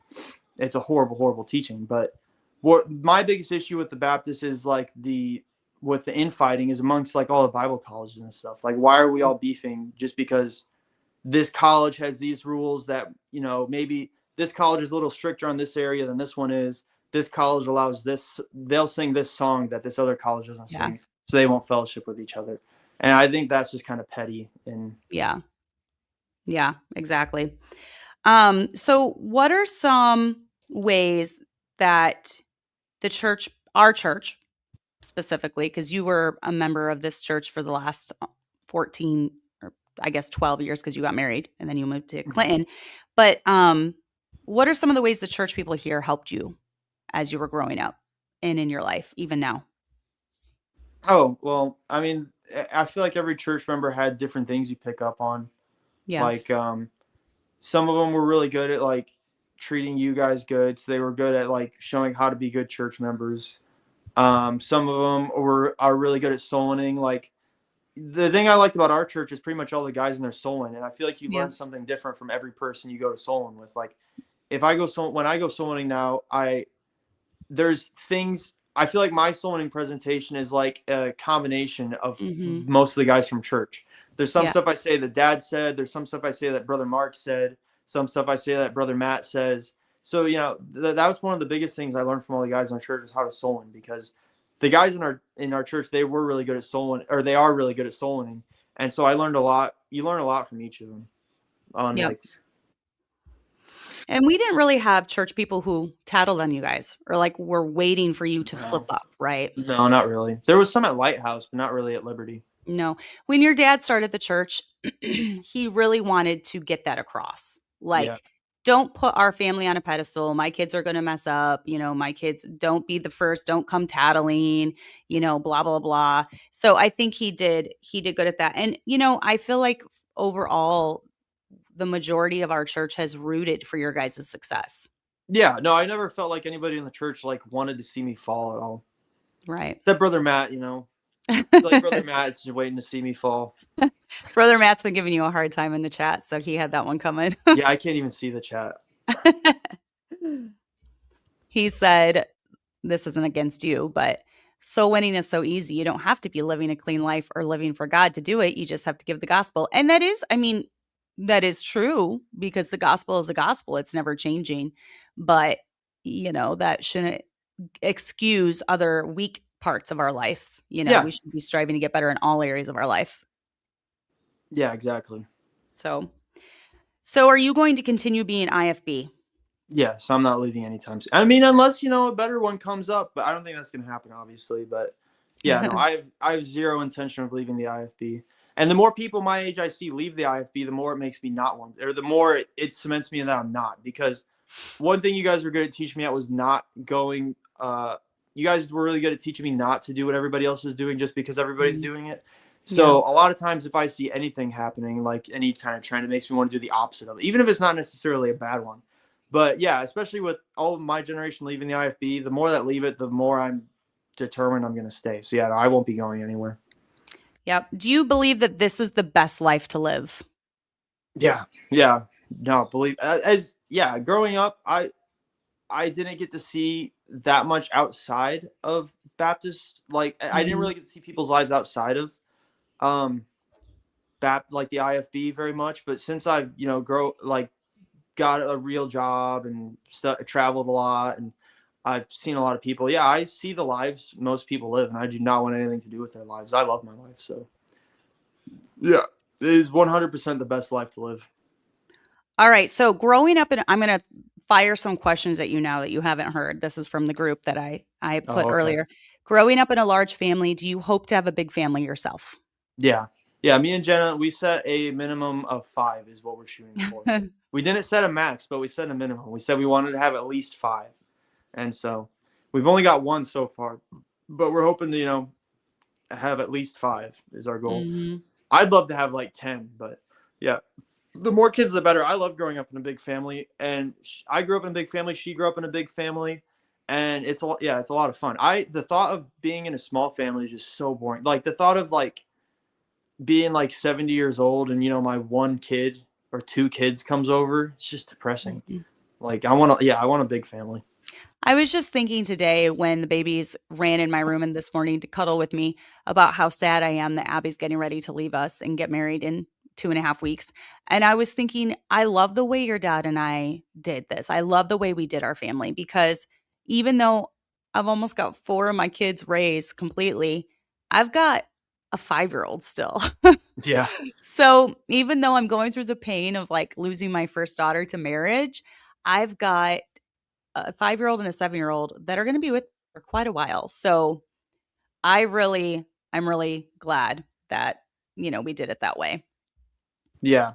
it's a horrible, horrible teaching. But what my biggest issue with the Baptists is like with the infighting is amongst like all the Bible colleges and stuff. Like, why are we all beefing just because this college has these rules that, maybe this college is a little stricter on this area than this one is. This college allows this, they'll sing this song that this other college doesn't Yeah. sing, so they won't fellowship with each other. And I think that's just kind of petty. And Yeah. Yeah, exactly. So what are some ways that our church specifically, because you were a member of this church for the last 14 or I guess 12 years because you got married and then you moved to Clinton. But what are some of the ways the church people here helped you as you were growing up and in your life, even now? oh, well, I mean, I feel like every church member had different things you pick up on. Yeah. Like, some of them were really good at like treating you guys good. So they were good at like showing how to be good church members. Some of them are really good at soul winning. Like, the thing I liked about our church is pretty much all the guys in there soul winning, and I feel like you Yeah. learn something different from every person you go to soul winning with. Like, if I go soul when I go soul winning now, there's things I feel like my soul winning presentation is like a combination of Mhm. most of the guys from church. There's some Yeah. stuff I say that Dad said. There's some stuff I say that Brother Mark said. Some stuff I say that Brother Matt says. So that was one of the biggest things I learned from all the guys in our church was how to soul win, because the guys in our church, they were really good at soul winning, or they are really good at soul winning. And so I learned a lot. You learn a lot from each of them on Yep. like. And we didn't really have church people who tattled on you guys or like were waiting for you to slip No, up, right? no, not really. There was some at Lighthouse, but not really at Liberty. No. When your dad started the church, he really wanted to get that across. Yeah. Like, don't put our family on a pedestal. My kids are going to mess up. My kids don't be the first, don't come tattling, blah, blah, blah. So I think he did good at that. And, I feel like overall, the majority of our church has rooted for your guys' success. Yeah, no, I never felt like anybody in the church like wanted to see me fall at all. Right. Except Brother Matt, like Brother Matt's just waiting to see me fall. Brother Matt's been giving you a hard time in the chat, so he had that one coming. Yeah, I can't even see the chat. He said, this isn't against you, but soul winning is so easy. You don't have to be living a clean life or living for God to do it. You just have to give the gospel. And that is, I mean, that is true because the gospel is the gospel. It's never changing. But, that shouldn't excuse other weak parts of our life. Yeah, We should be striving to get better in all areas of our life. yeah, exactly. So are you going to continue being IFB? Yeah, so I'm not leaving anytime soon. I mean, unless a better one comes up, but I don't think that's gonna happen, obviously. But yeah, no, I have zero intention of leaving the IFB. And the more people my age I see leave the IFB, the more it makes me not want, or the more it cements me in that I'm not. Because one thing you guys were good at teaching me at was not going. You guys were really good at teaching me not to do what everybody else is doing just because everybody's Mhm. doing it. Yeah. So a lot of times, if I see anything happening, like any kind of trend, it makes me want to do the opposite of it, even if it's not necessarily a bad one. But yeah, especially with all of my generation leaving the IFB, the more that leave it, the more I'm determined I'm going to stay. So yeah, no, I won't be going anywhere. Yep. Do you believe that this is the best life to live? Yeah, yeah. No, believe as yeah. Growing up, I didn't get to see that much outside of Baptist. Like I didn't Mhm. really get to see people's lives outside of um like the IFB very much. But since I've grow like got a real job and traveled a lot and I've seen a lot of people. Yeah, I see the lives most people live, and I do not want anything to do with their lives. I love my life, so yeah, it is 100% the best life to live. All right. So growing up in, I'm going to fire some questions at you now that you haven't heard. This is from the group that I put Oh, okay. earlier. Growing up in a large family, do you hope to have a big family yourself? Yeah, yeah. Me and Jenna, we set a minimum of 5 is what we're shooting for. We didn't set a max, but we set a minimum. We said we wanted to have at least 5, and so we've only got 1 so far, but we're hoping to have at least 5 is our goal. Mhm. I'd love to have like 10, but yeah, the more kids, the better. I love growing up in a big family, and I grew up in a big family. She grew up in a big family, and it's a lot of fun. The thought of being in a small family is just so boring. Like the thought of like being like 70 years old and my one kid or 2 kids comes over, it's just depressing. Mhm. Like I want a big family. I was just thinking today when the babies ran in my room and this morning to cuddle with me about how sad I am that Abby's getting ready to leave us and get married in 2.5 weeks. And I was thinking, I love the way your dad and I did this. I love the way we did our family because even though I've almost got 4 of my kids raised completely, I've got a 5-year-old still. Yeah, So even though I'm going through the pain of like losing my first daughter to marriage, I've got a 5-year-old and a 7-year-old that are going to be with for quite a while. So I'm really glad that, we did it that way. yeah,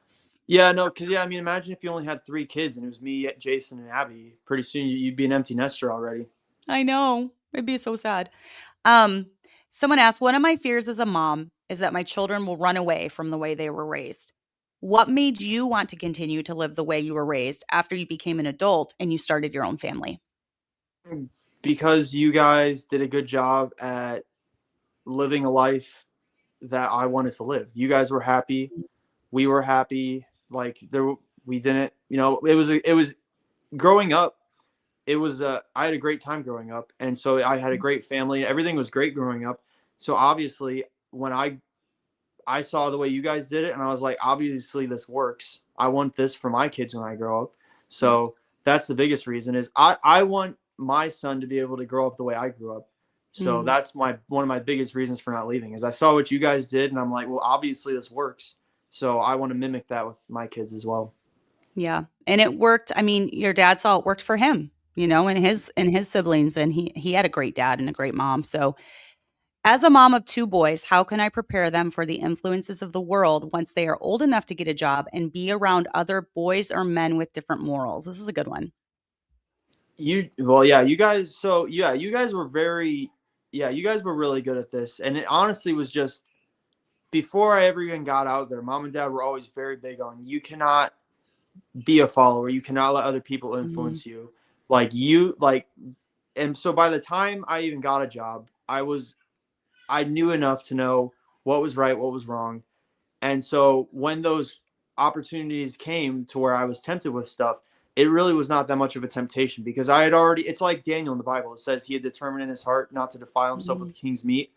S- yeah. No, because I mean, imagine if you only had 3 kids and it was me, Jason, and Abby. Pretty soon you'd be an empty nester already. I know. It'd be so sad. Um, Someone asked, one of my fears as a mom is that my children will run away from the way they were raised. What made you want to continue to live the way you were raised after you became an adult and you started your own family? Because you guys did a good job at living a life that I wanted to live. You guys were happy. We were happy. Like we didn't, it was growing up. It was, I had a great time growing up. And so I had a great family. Everything was great growing up. So obviously when I saw the way you guys did it and I was like, obviously this works. I want this for my kids when I grow up. Yeah. So that's the biggest reason is I want my son to be able to grow up the way I grew up. So Mm, that's one of my biggest reasons for not leaving is I saw what you guys did and I'm like, well, obviously this works. So I want to mimic that with my kids as well. yeah. And it worked. I mean, your dad saw it worked for him, and his siblings, and he had a great dad and a great mom. So as a mom of 2 boys, how can I prepare them for the influences of the world once they are old enough to get a job and be around other boys or men with different morals? This is a good one. Yeah, you guys. So yeah, you guys were really good at this. And it honestly was just before I ever even got out there, mom and dad were always very big on you cannot be a follower. You cannot let other people Mhm, influence you. And so by the time I even got a job, I knew enough to know what was right, what was wrong. And so when those opportunities came to where I was tempted with stuff, it really was not that much of a temptation because I had already, it's like Daniel in the Bible. It says he had determined in his heart not to defile himself with mhm, the king's meat.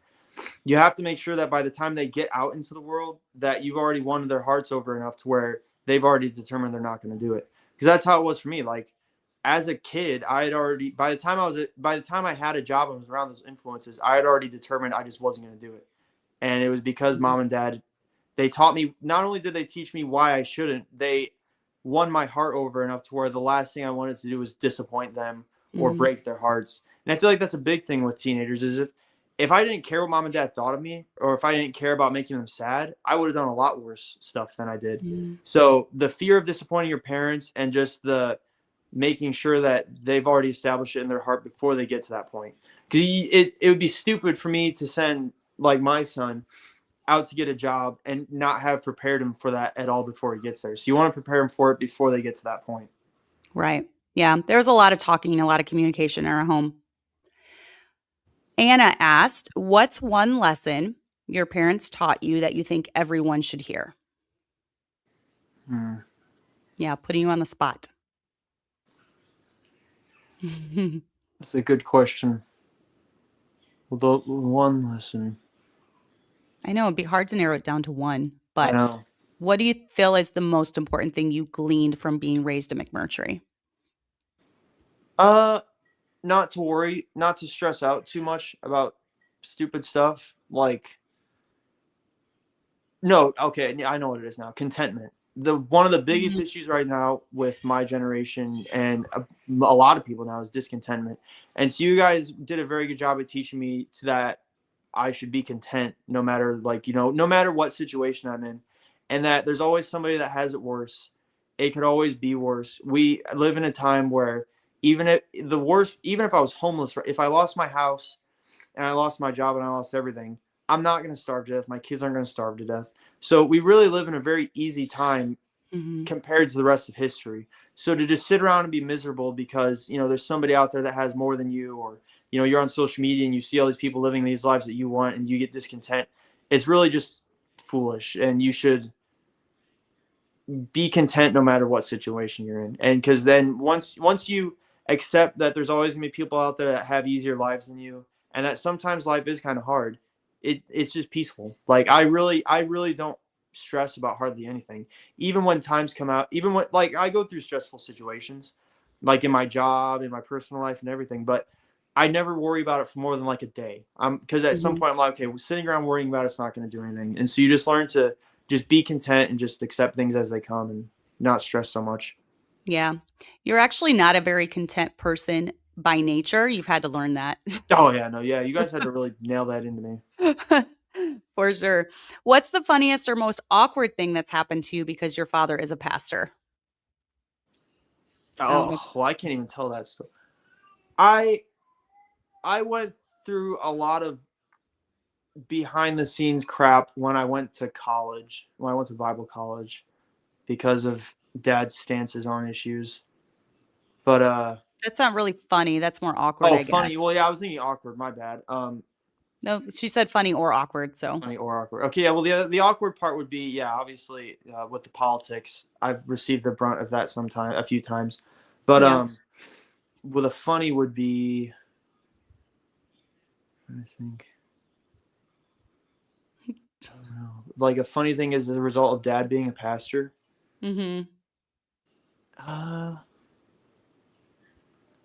You have to make sure that by the time they get out into the world, that you've already won their hearts over enough to where they've already determined they're not going to do it. Because that's how it was for me. Like as a kid, I had already by the time I had a job and was around those influences, I had already determined I just wasn't going to do it. And it was because mhm, mom and dad, they taught me, not only did they teach me why I shouldn't, they won my heart over enough to where the last thing I wanted to do was disappoint them or mhm, break their hearts. And I feel like that's a big thing with teenagers is if I didn't care what mom and dad thought of me or if I didn't care about making them sad, I would have done a lot worse stuff than I did. mhm. So the fear of disappointing your parents and just the making sure that they've already established it in their heart before they get to that point. Because it would be stupid for me to send like my son out to get a job and not have prepared him for that at all before he gets there. So you want to prepare him for it before they get to that point. Right. Yeah, there's a lot of talking, a lot of communication in our home. Anna asked, "What's one lesson your parents taught you that you think everyone should hear?" Yeah, putting you on the spot. That's a good question. Well, the one lesson. I know it'd be hard to narrow it down to one, I but know. what do you feel is the most important thing you gleaned from being raised a McMurtry? Uh, not to worry, not to stress out too much about stupid stuff. Like, no, okay, I know what it is now. Contentment. The one of the biggest Mhm. issues right now with my generation and a lot of people now is discontentment. And so you guys did a very good job at teaching me to that I should be content no matter no matter what situation I'm in, and that there's always somebody that has it worse. It could always be worse. We live in a time where even if I was homeless, if I lost my house and I lost my job and I lost everything, I'm not going to starve to death. My kids aren't going to starve to death. So we really live in a very easy time Mhm. compared to the rest of history. So to just sit around and be miserable because, there's somebody out there that has more than you, or, you're on social media and you see all these people living these lives that you want and you get discontent, it's really just foolish. And you should be content no matter what situation you're in. And because then once you accept that there's always gonna be people out there that have easier lives than you, and that sometimes life is kind of hard, it's just peaceful. Like I really don't stress about hardly anything. Even when times come out, even when like I go through stressful situations, like in my job, in my personal life and everything, but I never worry about it for more than like a day. Because at some Mhm. point I'm like, okay, well, sitting around worrying about it's not going to do anything. And so you just learn to just be content and just accept things as they come and not stress so much. Yeah. You're actually not a very content person by nature. You've had to learn that. Oh yeah, no, yeah, you guys had to really nail that into me. For sure. What's the funniest or most awkward thing that's happened to you because your father is a pastor? I don't know. Oh, well, I can't even tell that story. I I went through a lot of behind the scenes crap when I went to college, when I went to Bible college, because of dad's stances on issues. But That's not really funny. That's more awkward, oh, I funny. guess. Well, yeah, I was thinking awkward. My bad. No, she said funny or awkward. So, Funny or awkward. Okay, yeah. Well, the awkward part would be, yeah, obviously with the politics, I've received the brunt of that a few times. But yeah. with a funny would be, I think, I don't know. Like a funny thing is the result of dad being a pastor. Mhm. Uh,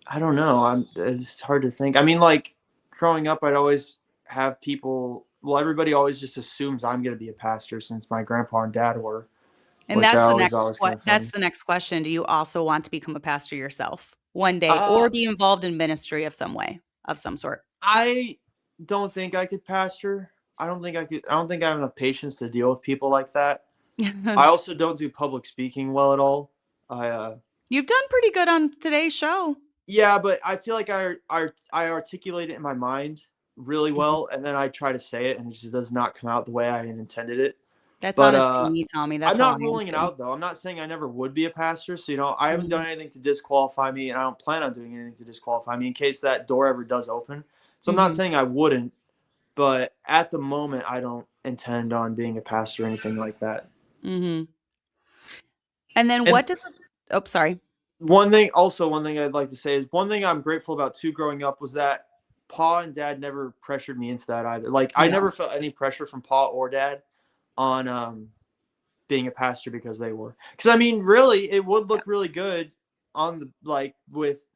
I don't know. It's hard to think. I mean, like growing up, I'd always have people. Well, everybody always just assumes I'm going to be a pastor since my grandpa and dad were, And which I that's the always next always kind of that's funny. the next question. Do you also want to become a pastor yourself one day Uh, or be involved in ministry of some way, of some sort? I don't think I could pastor. I don't think I could. I don't think I have enough patience to deal with people like that. I also don't do public speaking well at all. I You've done pretty good on today's show. Yeah, but I feel like I articulate it in my mind really Mhm. well, and then I try to say it, and it just does not come out the way I intended it. That's But honestly me, Tommy. I'm That's how I not am ruling it too. out though. I'm not saying I never would be a pastor. So I haven't Mhm. done anything to disqualify me, and I don't plan on doing anything to disqualify me in case that door ever does open. So I'm not Mhm. saying I wouldn't, but at the moment, I don't intend on being a pastor or anything like that. Mhm. And then And what does it Oh, sorry. one thing I'd like to say is one thing I'm grateful about too growing up was that Pa and Dad never pressured me into that either. Like I No. never felt any pressure from Pa or Dad on being a pastor because they were. Because I mean, really, it would Yeah. look really good on the with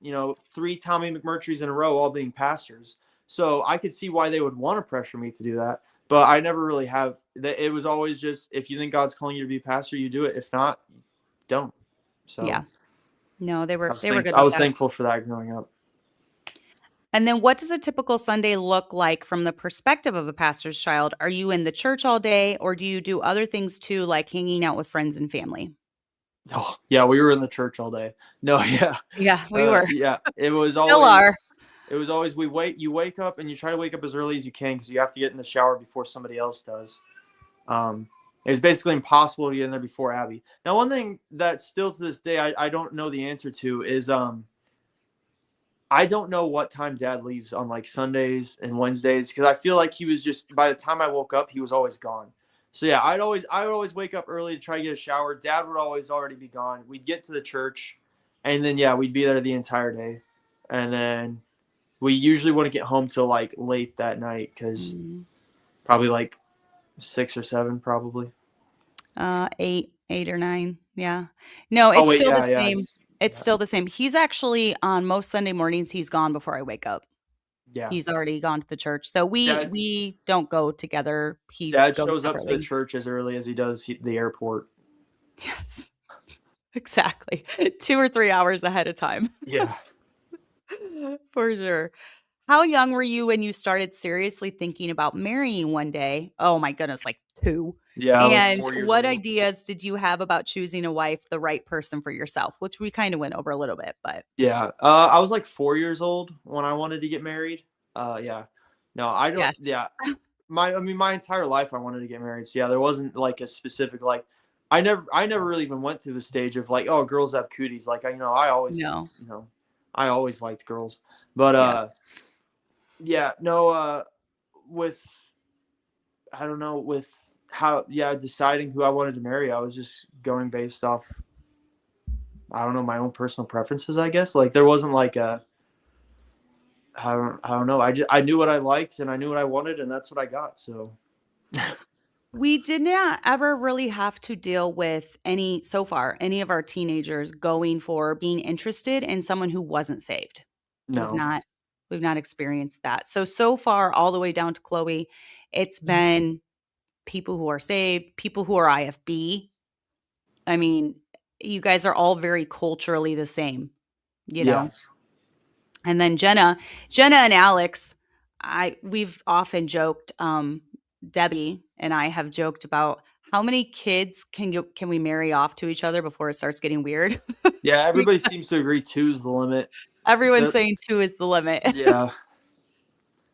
three Tommy McMurtrys in a row all being pastors. So I could see why they would want to pressure me to do that. But I never really have that. It was always just if you think God's calling you to be a pastor, you do it. If not, don't. Yeah. So No, they were good I with was that. thankful for that growing up. And then what does a typical Sunday look like from the perspective of a pastor's child? Are you in the church all day or do you do other things too, like hanging out with friends and family? Oh yeah, we were in the church all day. No, yeah, Yeah, we were. yeah. Still are. It was always you wake up and you try to wake up as early as you can because you have to get in the shower before somebody else does. Um, it was basically impossible to get in there before Abby. Now, one thing that still to this day I don't know the answer to is I don't know what time Dad leaves on like Sundays and Wednesdays because I feel like he was just by the time I woke up he was always gone. So yeah, I would always wake up early to try to get a shower. Dad would always already be gone. We'd get to the church, and then yeah, we'd be there the entire day, and then we usually wouldn't get home till like late that night because Mm. probably like 6 or 7 probably. 8 or 9. Yeah. No, Oh it's wait, still the yeah, yeah, same. It's yeah, still the same. He's actually on most Sunday mornings, he's gone before I wake up. yeah. He's already gone to the church. So we Dad, we don't go together. He Dad goes shows up to the separately. church as early as he does the airport. Yes. Exactly. 2 or 3 hours ahead of time. Yeah, For sure. How young were you when you started seriously thinking about marrying one day? Oh my goodness, like 2. yeah, like And 4 years what old. ideas did you have about choosing a wife, the right person for yourself? Which we kind of went over a little bit, but Yeah, I was like 4 years old when I wanted to get married. Yeah, no, I don't. yes. Yeah, I mean, my entire life I wanted to get married. So yeah, there wasn't like a specific like. I never really even went through the stage of like, oh, girls have cooties. Like No. I always liked girls. But Yeah. yeah, no, with I don't know with how yeah deciding who I wanted to marry, I was just going based off I don't know my own personal preferences. I guess like there wasn't like a I don't know. I knew what I liked and I knew what I wanted and that's what I got. So We did not ever really have to deal with so far, any of our teenagers going for being interested in someone who wasn't saved. We've no. not we've not experienced that. So far all the way down to Chloe, it's been people who are saved, people who are IFB. I mean, you guys are all very culturally the same, you Yeah. know. And then Jenna and Alex, we've often joked, Debbie and I have joked about how many kids can we marry off to each other before it starts getting weird? Yeah, everybody Because seems to agree 2 is the limit. everyone's The saying 2 is the limit. yeah.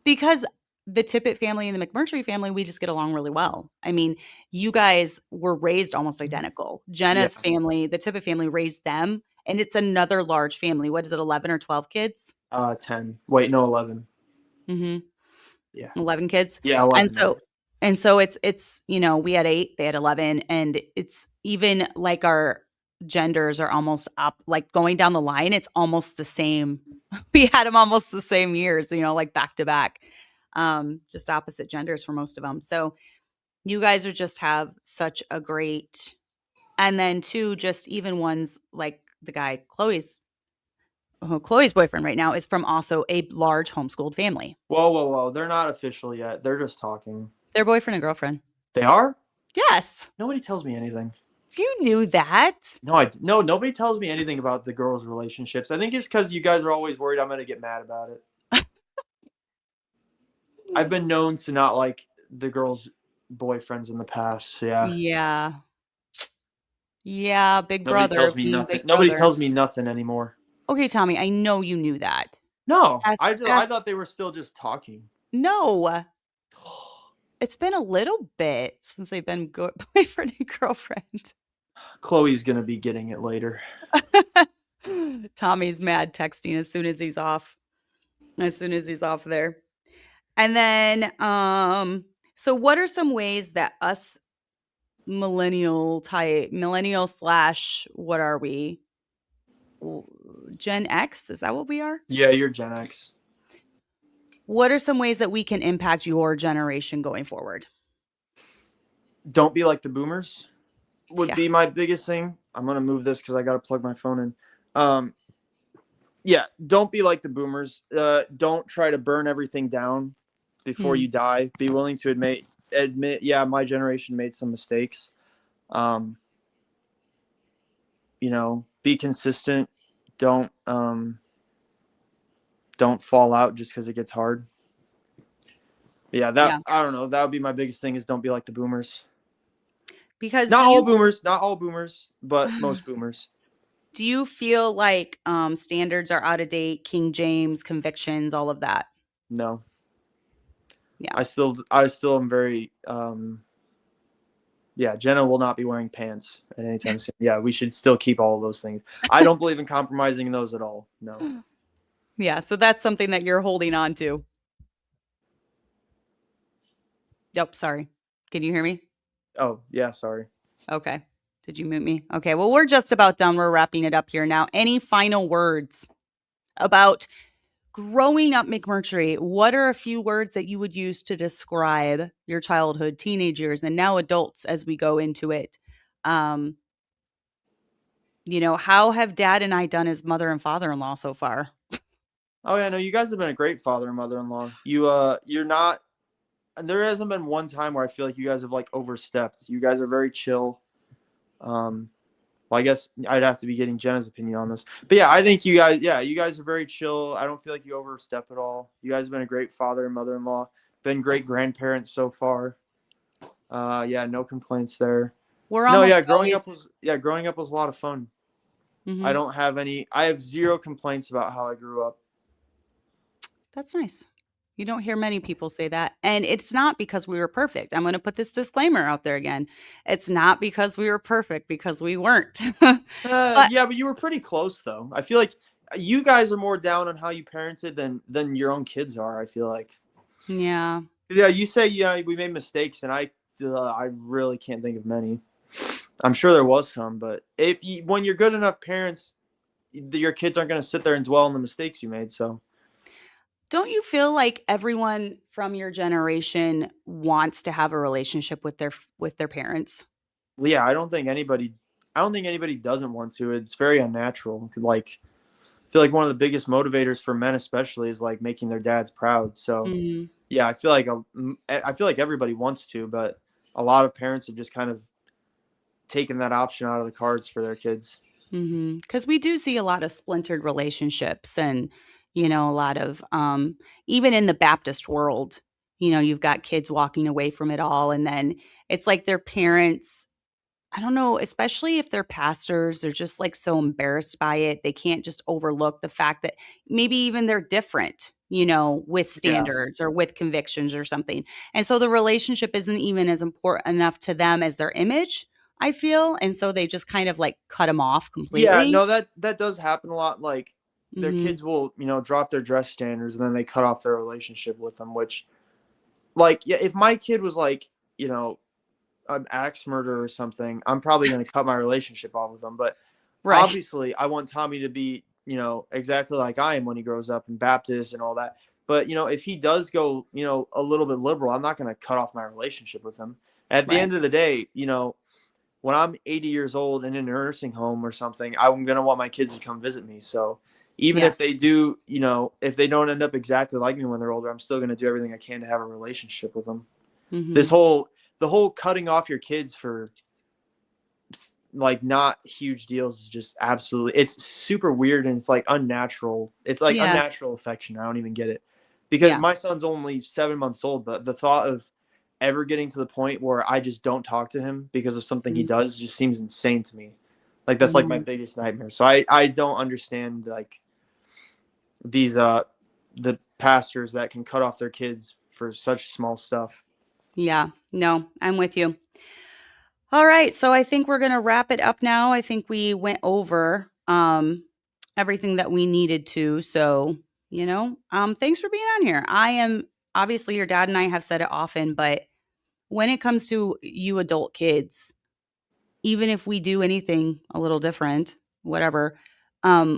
Because the Tippett family and the McMurtry family, we just get along really well. I mean, you guys were raised almost identical. Yeah. Jenna's family, the Tippett family raised them, and it's another large family. What is it, 11 or 12 kids? 10. Wait, no, 11. Mhm. Yeah. 11 kids. Yeah, And 11, yeah. so it's, we had 8, they had 11, and it's even like our genders are almost up, like going down the line, it's almost the same. We had them almost the same years, like back to back. Just opposite genders for most of them. So you guys are just have such a great, and then two, just even ones like the guy Chloe's boyfriend right now is from also a large homeschooled family. Whoa, whoa, whoa. They're not official yet. They're just talking. They're boyfriend and girlfriend. They are? Yes. Nobody tells me anything. You knew that. No, nobody tells me anything about the girls' relationships. I think it's because you guys are always worried I'm gonna get mad about it. I've been known to not like the girls' boyfriends in the past. So yeah. Yeah. Yeah, big Nobody brother tells me being nothing. big Nobody brother. tells me nothing anymore. Okay, Tommy, I know you knew that. No, Ask I ask thought they were still just talking. No. It's been a little bit since they've been boyfriend and girlfriend. Chloe's gonna be getting it later. Tommy's mad texting as soon as he's off. As soon as he's off there. And then so what are some ways that us millennial slash what are we? Gen X, is that what we are? Yeah, you're Gen X. What are some ways that we can impact your generation going forward? Don't be like the boomers would Yeah. be my biggest thing. I'm gonna move this because I gotta plug my phone in. Yeah, don't be like the boomers. Don't try to burn everything down before you die. Be willing to admit, yeah, my generation made some mistakes. Be consistent. Don't fall out just because it gets hard. Yeah, Yeah. I don't know. That would be my biggest thing is don't be like the boomers. Because Not all boomers, but most boomers. do you feel like standards are out of date, King James, convictions, all of that? No. Yeah. I still am very yeah, Jenna will not be wearing pants at any time soon. Yeah, we should still keep all of those things. I don't believe in compromising in those at all. No. Yeah, so that's something that you're holding on to. Yep, sorry. Can you hear me? Oh, yeah, sorry. Okay. Did you mute me? Okay. Well, we're just about done. We're wrapping it up here now. Any final words about growing up, McMurtry? What are a few words that you would use to describe your childhood, teenage years, and now adults as we go into it? Um, how have dad and I done as mother and father-in-law so far? Oh yeah, no, you guys have been a great father and mother-in-law. You're not. There hasn't been one time where I feel like you guys have like overstepped. You guys are very chill. Um, well, I guess I'd have to be getting Jenna's opinion on this, but yeah, I think you guys are very chill. I don't feel like you overstep at all. You guys have been a great father and mother-in-law. Been great grandparents so far. Yeah, no complaints there. We're No, yeah, almost always. growing up was a lot of fun. I Mhm. don't have any. I have zero complaints about how I grew up. That's nice. You don't hear many people say that. And it's not because we were perfect. I'm going to put this disclaimer out there again. It's not because we were perfect, because we weren't. But Yeah, but you were pretty close though. I feel like you guys are more down on how you parented than your own kids are. I feel like. yeah. Yeah, you say we made mistakes, and I really can't think of many. I'm sure there was some, but when you're good enough parents, your kids aren't going to sit there and dwell on the mistakes you made. So Don't you feel like everyone from your generation wants to have a relationship with their parents? yeah, I don't think anybody doesn't want to. It's very unnatural. Like I feel like one of the biggest motivators for men, especially, is like making their dads proud. So Mhm. yeah, I feel like everybody wants to, but a lot of parents have just kind of taken that option out of the cards for their kids. Because we do see a lot of splintered relationships, and a lot of even in the Baptist world, you've got kids walking away from it all, and then it's like their parents, I don't know, especially if they're pastors, they're just like so embarrassed by it. They can't just overlook the fact that maybe even they're different, with Yeah. standards or with convictions or something. And so the relationship isn't even as important enough to them as their image, I feel. And so they just kind of like cut them off Yeah, completely. no, that does happen a lot. Like their Hmm. kids will, drop their dress standards and then they cut off their relationship with them, which like yeah, if my kid was like, an axe murderer or something, I'm probably going to cut my relationship off with them. But Right. obviously, I want Tommy to be, exactly like I am when he grows up and Baptist and all that. But, if he does go, a little bit liberal, I'm not going to cut off my relationship with him. At the Right. end of the day, when I'm 80 years old and in a nursing home or something, I'm going to want my kids to come visit me. So even if Yes. they do, if they don't end up exactly like me when they're older, I'm still going to do everything I can to have a relationship with them. Hmm. This whole the whole cutting off your kids for like not huge deals is just absolutely, it's super weird, and it's like unnatural. It's like Yeah. unnatural affection. I don't even get it because Yeah. my son's only 7 months old, but the thought of ever getting to the point where I just don't talk to him because of something he Mhm. does just seems insane to me. Like I that's like my know. biggest nightmare. So I don't understand like these the pastors that can cut off their kids for such small stuff. Yeah. No, I'm with you. All right, so I think we're gonna wrap it up now. I think we went over everything that we needed to. So, thanks for being on here. I am obviously, your dad and I have said it often, but when it comes to you adult kids, even if we do anything a little different, whatever,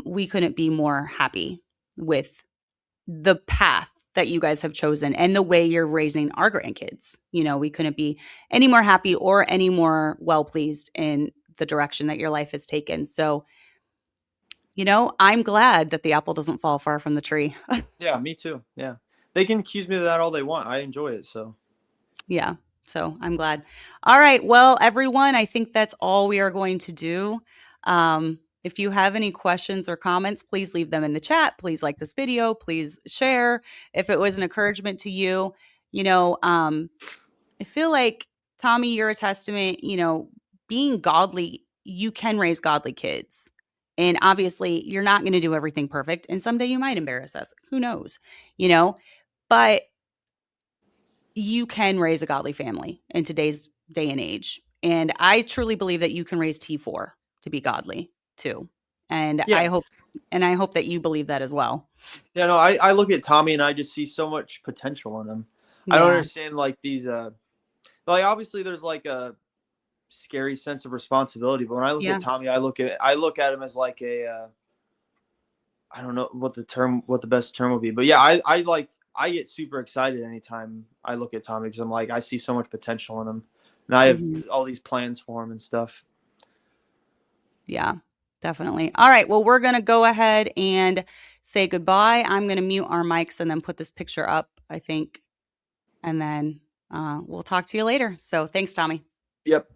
we couldn't be more happy with the path that you guys have chosen and the way you're raising our grandkids. We couldn't be any more happy or any more well pleased in the direction that your life has taken. So, I'm glad that the apple doesn't fall far from the tree. Yeah, me too. Yeah. They can accuse me of that all they want. I enjoy it. So, Yeah. So I'm glad. All right. Well, everyone, I think that's all we are going to do. If you have any questions or comments, please leave them in the chat. Please like this video. Please share if it was an encouragement to you. I feel like, Tommy, you're a testament, being godly, you can raise godly kids. And obviously, you're not going to do everything perfect. And someday you might embarrass us. Who knows? You know, but you can raise a godly family in today's day and age. And I truly believe that you can raise T4 to be godly too. And I yeah. hope and I hope that you believe that as well. Yeah, no, I look at Tommy and I just see so much potential in him. I don't Yeah. understand like these like obviously there's like scary sense of responsibility. But when I look Yeah. at Tommy, I look at him as like a I don't know what the best term would be, but yeah, I get super excited anytime I look at Tommy because I'm like I see so much potential in him, and I have Mhm. all these plans for him and stuff. Yeah, definitely. All right. Well, we're going to go ahead and say goodbye. I'm going to mute our mics and then put this picture up, I think. And then we'll talk to you later. So thanks, Tommy. Yep.